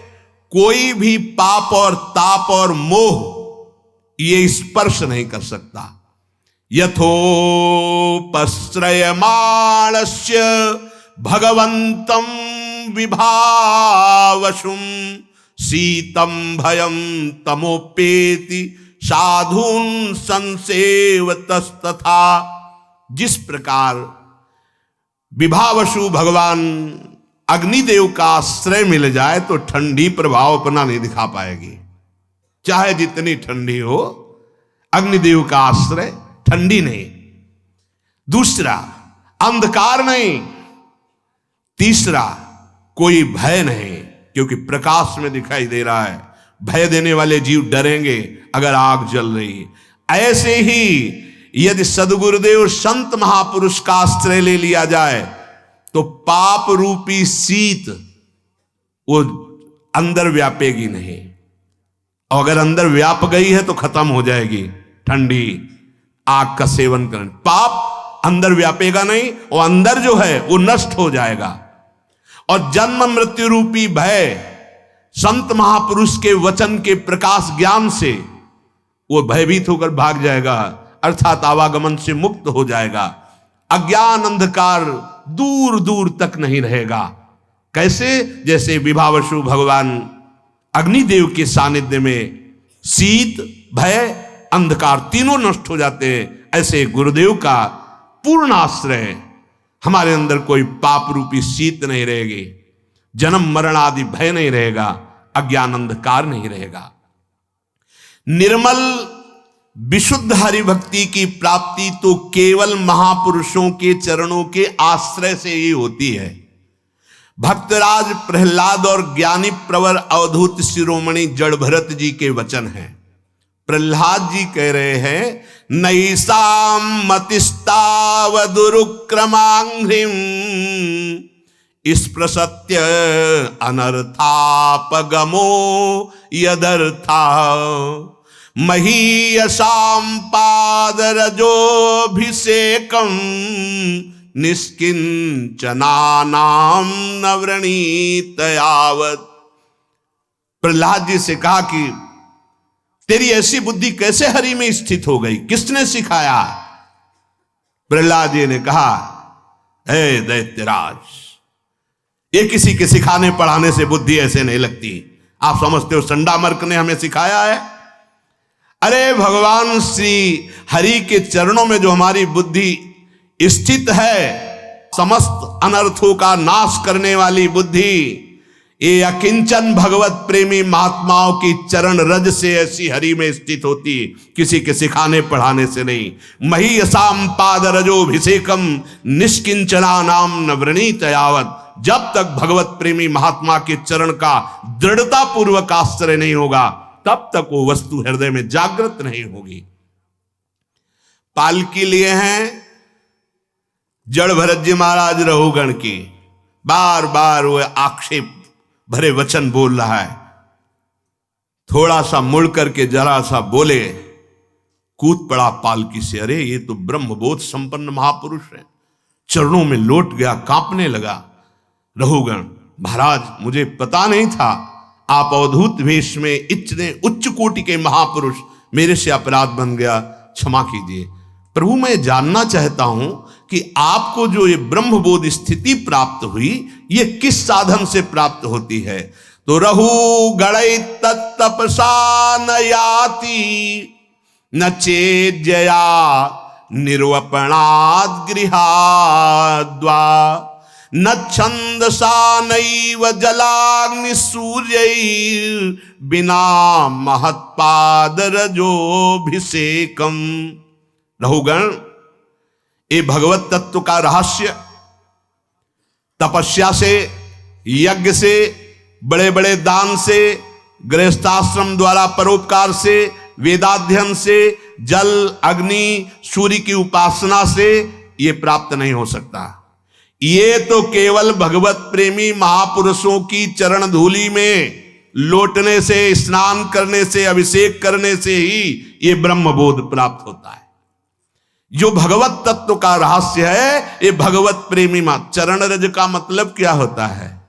कोई भी पाप और ताप और मोह ये स्पर्श नहीं कर सकता। यथोपश्रयमाणस्य भगवंतम विभावशुम शीतम भयम तमोपेति साधून संसेवतस्तथा। जिस प्रकार विभावशु भगवान अग्निदेव का आश्रय मिल जाए तो ठंडी प्रभाव अपना नहीं दिखा पाएगी, चाहे जितनी ठंडी हो, अग्निदेव का आश्रय ठंडी नहीं। दूसरा, अंधकार नहीं। तीसरा, कोई भय नहीं, क्योंकि प्रकाश में दिखाई दे रहा है। भय देने वाले जीव डरेंगे अगर आग जल रही। ऐसे ही यदि सदगुरुदेव संत महापुरुष का आश्रय ले लिया जाए तो पाप रूपी शीत वो अंदर व्यापेगी नहीं, और अगर अंदर व्याप गई है तो खत्म हो जाएगी ठंडी आग का सेवन करने। पाप अंदर व्यापेगा नहीं, और अंदर जो है वो नष्ट हो जाएगा। और जन्म मृत्यु रूपी भय संत महापुरुष के वचन के प्रकाश ज्ञान से वो भयभीत होकर भाग जाएगा, अर्थात आवागमन से मुक्त हो जाएगा। अज्ञान अंधकार दूर दूर तक नहीं रहेगा। कैसे? जैसे विभावशु भगवान अग्निदेव के सानिध्य में शीत, भय, अंधकार तीनों नष्ट हो जाते हैं। ऐसे गुरुदेव का पूर्ण आश्रय, हमारे अंदर कोई पाप रूपी शीत नहीं रहेगी, जन्म मरण आदि भय नहीं रहेगा, अज्ञान अंधकार नहीं रहेगा। निर्मल विशुद्ध हरि भक्ति की प्राप्ति तो केवल महापुरुषों के चरणों के आश्रय से ही होती है। भक्तराज प्रहलाद और ज्ञानी प्रवर अवधूत शिरोमणि जड़ भरत जी के वचन हैं। प्रहलाद जी कह रहे हैं, नैसाम मतिस्तावदुरुक्रमांघ्रिम स्पृशत्य अनर्थापगमो यदर्था महीयसाम पादरजोभिषेकम निष्किंचनानाम नवरणीत यावत। प्रहलाद जी से कहा कि तेरी ऐसी बुद्धि कैसे हरि में स्थित हो गई, किसने सिखाया? प्रहलाद जी ने कहा, हे दैत्यराज, ये किसी के सिखाने पढ़ाने से बुद्धि ऐसे नहीं लगती। आप समझते हो संडामर्क ने हमें सिखाया है? अरे भगवान श्री हरि के चरणों में जो हमारी बुद्धि स्थित है, समस्त अनर्थों का नाश करने वाली बुद्धि, ये अकिंचन भगवत प्रेमी महात्माओं की चरण रज से ऐसी हरि में स्थित होती, किसी के सिखाने पढ़ाने से नहीं। महीयसाम पाद रजोभिषेकम निष्किंचना नाम नवरणीत यावत। जब तक भगवत प्रेमी महात्मा के चरण का दृढ़ता पूर्वक आश्रय नहीं होगा, तब तक वो वस्तु हृदय में जागृत नहीं होगी। पालकी लिए हैं जड़ भरत जी महाराज रहुगण की, बार बार वो आक्षेप भरे वचन बोल रहा है। थोड़ा सा मुड़ करके जरा सा बोले, कूद पड़ा पालकी से। अरे ये तो ब्रह्मबोध संपन्न महापुरुष है। चरणों में लौट गया, कांपने लगा। रहुगण, महाराज मुझे पता नहीं था आप अवधूत वेश में इतने उच्च कोटि के महापुरुष, मेरे से अपराध बन गया, क्षमा कीजिए। प्रभु मैं जानना चाहता हूं कि आपको जो ये ब्रह्मबोध स्थिति प्राप्त हुई, ये किस साधन से प्राप्त होती है? तो रहु गणै तत्तपसा न याति न चेज्जया निर्वपणाद गृहाद्वा न छंदसा नैव जलाग्नि सूर्यैर् बिना महत्पाद रजोभिषेकम। रहुगण, ये भगवत तत्व का रहस्य तपस्या से, यज्ञ से, बड़े बड़े दान से, गृहस्थाश्रम द्वारा परोपकार से, वेदाध्ययन से, जल अग्नि सूर्य की उपासना से ये प्राप्त नहीं हो सकता। ये तो केवल भगवत प्रेमी महापुरुषों की चरण धूलि में लौटने से, स्नान करने से, अभिषेक करने से ही ये ब्रह्मबोध प्राप्त होता है। जो भगवत तत्व का रहस्य है, ये भगवत प्रेमी चरण रज का मतलब क्या होता है?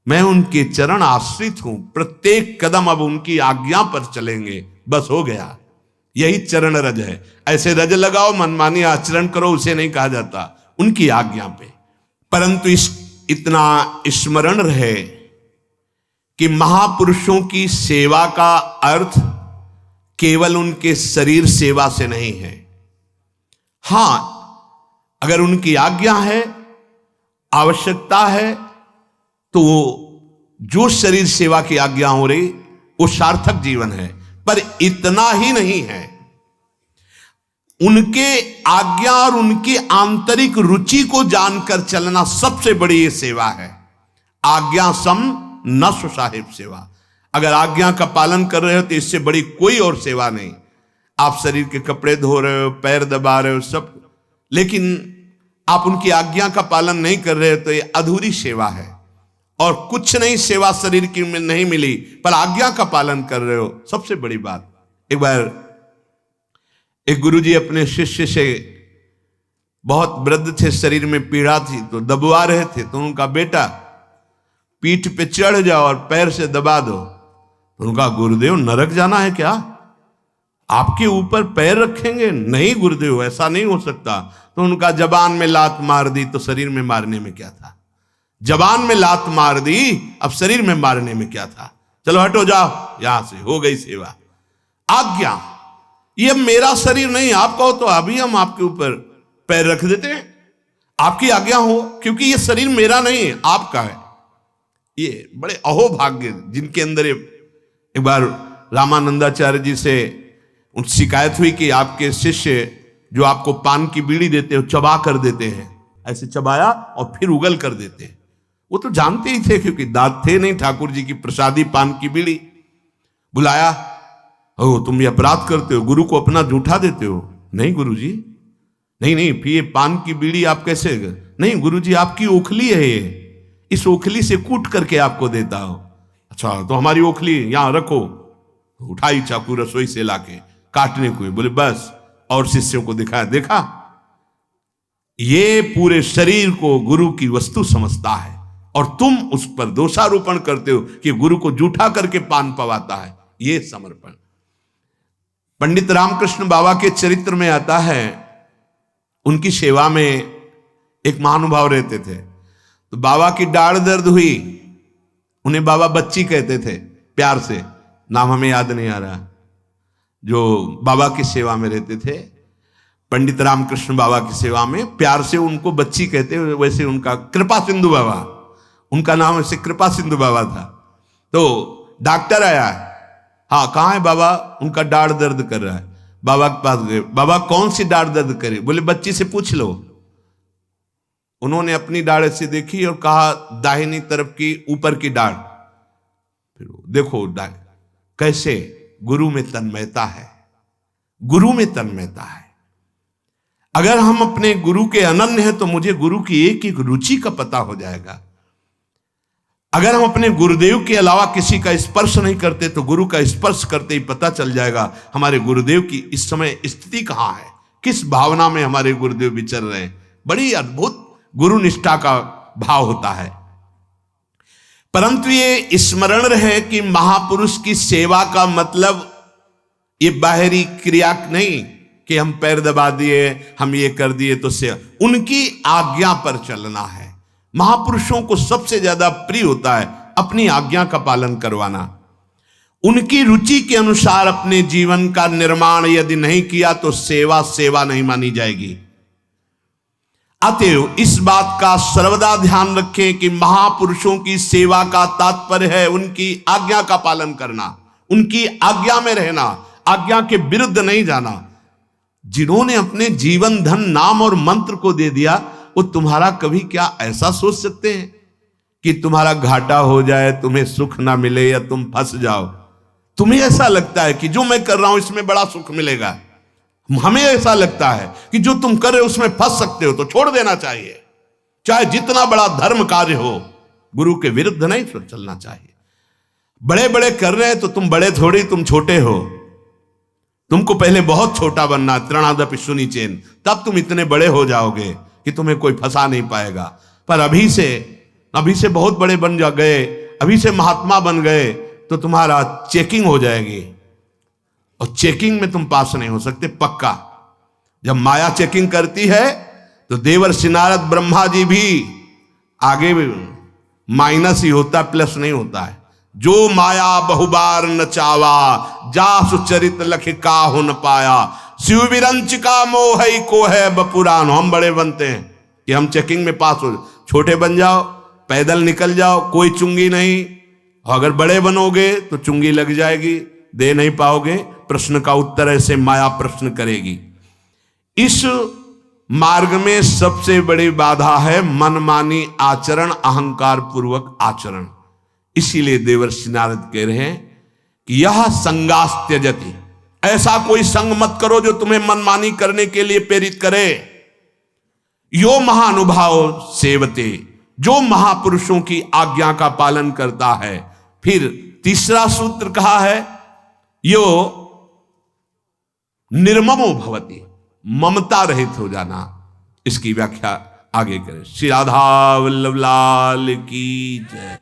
मैं उनके चरण आश्रित हूं, प्रत्येक कदम अब उनकी आज्ञा पर चलेंगे, बस हो गया। यही चरण रज है। ऐसे रज लगाओ, मनमानी आचरण करो, उसे नहीं कहा जाता, उनकी आज्ञा पे। परंतु इतना स्मरण रहे कि महापुरुषों की सेवा का अर्थ केवल उनके शरीर सेवा से नहीं है। हां, अगर उनकी आज्ञा है, आवश्यकता है, तो जो शरीर सेवा की आज्ञा हो रही वो सार्थक जीवन है। पर इतना ही नहीं है, उनके आज्ञा और उनकी आंतरिक रुचि को जानकर चलना सबसे बड़ी ये सेवा है। आज्ञा सम न साहिब सेवा। अगर आज्ञा का पालन कर रहे हो तो इससे बड़ी कोई और सेवा नहीं। आप शरीर के कपड़े धो रहे हो, पैर दबा रहे हो, सब, लेकिन आप उनकी आज्ञा का पालन नहीं कर रहे हो तो ये अधूरी सेवा है। और कुछ नहीं सेवा शरीर की में नहीं मिली, पर आज्ञा का पालन कर रहे हो, सबसे बड़ी बात। एक बार एक गुरुजी अपने शिष्य से, बहुत वृद्ध थे, शरीर में पीड़ा थी तो दबवा रहे थे, तो उनका बेटा पीठ पे चढ़ जाओ और पैर से दबा दो। तो उनका, गुरुदेव नरक जाना है क्या? आपके ऊपर पैर रखेंगे? नहीं गुरुदेव, ऐसा नहीं हो सकता। तो उनका जबान में लात मार दी, तो शरीर में मारने में क्या था? जबान में लात मार दी, अब शरीर में मारने में क्या था? चलो हटो जाओ यहां से, हो गई सेवा। आज्ञा, ये मेरा शरीर नहीं, आप कहो तो अभी हम आपके ऊपर पैर रख देते हैं, आपकी आज्ञा हो, क्योंकि ये शरीर मेरा नहीं है, आपका है। ये बड़े अहोभाग्य जिनके अंदर एक बार रामानंदाचार्य जी से शिकायत हुई कि आपके शिष्य जो आपको पान की बीड़ी देते हो चबा कर देते हैं, ऐसे चबाया और फिर उगल कर देते हैं। वो तो जानते ही थे क्योंकि दांत थे नहीं ठाकुर जी की प्रसादी पान की बीड़ी। बुलाया, ओ तुम ये अपराध करते हो, गुरु को अपना जूठा देते हो। नहीं गुरु जी, नहीं फिर ये पान की बीड़ी आप कैसे? नहीं गुरु जी, आपकी ओखली है ये, इस ओखली से कूट करके आपको देता हो। अच्छा तो हमारी ओखली यहां रखो। उठाई चाकू रसोई से लाके काटने को, बोले बस, और शिष्यों को दिखाया, देखा ये पूरे शरीर को गुरु की वस्तु समझता है और तुम उस पर दोषारोपण करते हो कि गुरु को जूठा करके पान पवाता है। ये समर्पण। पंडित रामकृष्ण बाबा के चरित्र में आता है, उनकी सेवा में एक महानुभाव रहते थे, तो बाबा की दाढ़ दर्द हुई, उन्हें बाबा बच्ची कहते थे प्यार से, नाम हमें याद नहीं आ रहा, जो बाबा की सेवा में रहते थे, पंडित रामकृष्ण बाबा की सेवा में प्यार से उनको बच्ची कहते, वैसे उनका कृपा सिंधु बाबा, उनका नाम ऐसे कृपा सिंधु बाबा था। तो डॉक्टर आया, हाँ कहाँ है बाबा? उनका दाढ़ दर्द कर रहा है। बाबा के पास गए, बाबा कौन सी दाढ़ दर्द करे? बोले बच्ची से पूछ लो। उन्होंने अपनी दाढ़ ऐसे देखी और कहा दाहिनी तरफ की ऊपर की दाढ़। फिर देखो दाढ़ कैसे, गुरु में तन्मयता है, गुरु में तन्मयता है। अगर हम अपने गुरु के अनन्य हैं तो मुझे गुरु की एक एक रुचि का पता हो जाएगा। अगर हम अपने गुरुदेव के अलावा किसी का स्पर्श नहीं करते तो गुरु का स्पर्श करते ही पता चल जाएगा हमारे गुरुदेव की इस समय स्थिति कहां है, किस भावना में हमारे गुरुदेव विचर रहे हैं। बड़ी अद्भुत गुरु निष्ठा का भाव होता है। परंतु ये स्मरण रहे कि महापुरुष की सेवा का मतलब ये बाहरी क्रिया नहीं कि हम पैर दबा दिए, हम ये कर दिए तो सेवा, उनकी आज्ञा पर चलना है। महापुरुषों को सबसे ज्यादा प्रिय होता है अपनी आज्ञा का पालन करवाना। उनकी रुचि के अनुसार अपने जीवन का निर्माण यदि नहीं किया तो सेवा सेवा नहीं मानी जाएगी। अतएव इस बात का सर्वदा ध्यान रखें कि महापुरुषों की सेवा का तात्पर्य है उनकी आज्ञा का पालन करना, उनकी आज्ञा में रहना, आज्ञा के विरुद्ध नहीं जाना। जिन्होंने अपने जीवन धन नाम और मंत्र को दे दिया, वो तुम्हारा कभी क्या ऐसा सोच सकते हैं कि तुम्हारा घाटा हो जाए, तुम्हें सुख ना मिले या तुम फंस जाओ? तुम्हें ऐसा लगता है कि जो मैं कर रहा हूं इसमें बड़ा सुख मिलेगा, हमें ऐसा लगता है कि जो तुम कर रहे हो उसमें फंस सकते हो, तो छोड़ देना चाहिए। चाहे जितना बड़ा धर्म कार्य हो, गुरु के विरुद्ध नहीं चलना चाहिए। बड़े बड़े कर रहे हैं तो तुम बड़े थोड़ी, तुम छोटे हो। तुमको पहले बहुत छोटा बनना, त्रणादपि सुनिचेन, तब तुम इतने बड़े हो जाओगे कि तुम्हें कोई फंसा नहीं पाएगा। पर अभी से बहुत बड़े बन जा गए, अभी से महात्मा बन गए तो तुम्हारा चेकिंग हो जाएगी, और चेकिंग में तुम पास नहीं हो सकते पक्का। जब माया चेकिंग करती है तो देवर्षि नारद ब्रह्मा जी भी आगे माइनस ही होता, प्लस नहीं होता है। जो माया बहुबार नचावा, जासु चरित लख काहु न पाया, शिव विरंच का मोह को है बपुरान। हम बड़े बनते हैं कि हम चेकिंग में पास हो, छोटे बन जाओ, पैदल निकल जाओ, कोई चुंगी नहीं। अगर बड़े बनोगे तो चुंगी लग जाएगी, दे नहीं पाओगे, प्रश्न का उत्तर ऐसे माया प्रश्न करेगी। इस मार्ग में सबसे बड़ी बाधा है मनमानी आचरण, अहंकार पूर्वक आचरण। इसीलिए देवर्षि नारद कह रहे हैं कि यह संगास्त्यजति, ऐसा कोई संग मत करो जो तुम्हें मनमानी करने के लिए प्रेरित करे। यो महानुभाव सेवते, जो महापुरुषों की आज्ञा का पालन करता है। फिर तीसरा सूत्र कहा है, यो निर्ममो भवति, ममता रहित हो जाना। इसकी व्याख्या आगे करें। श्री राधा वल्लभ लाल की जय।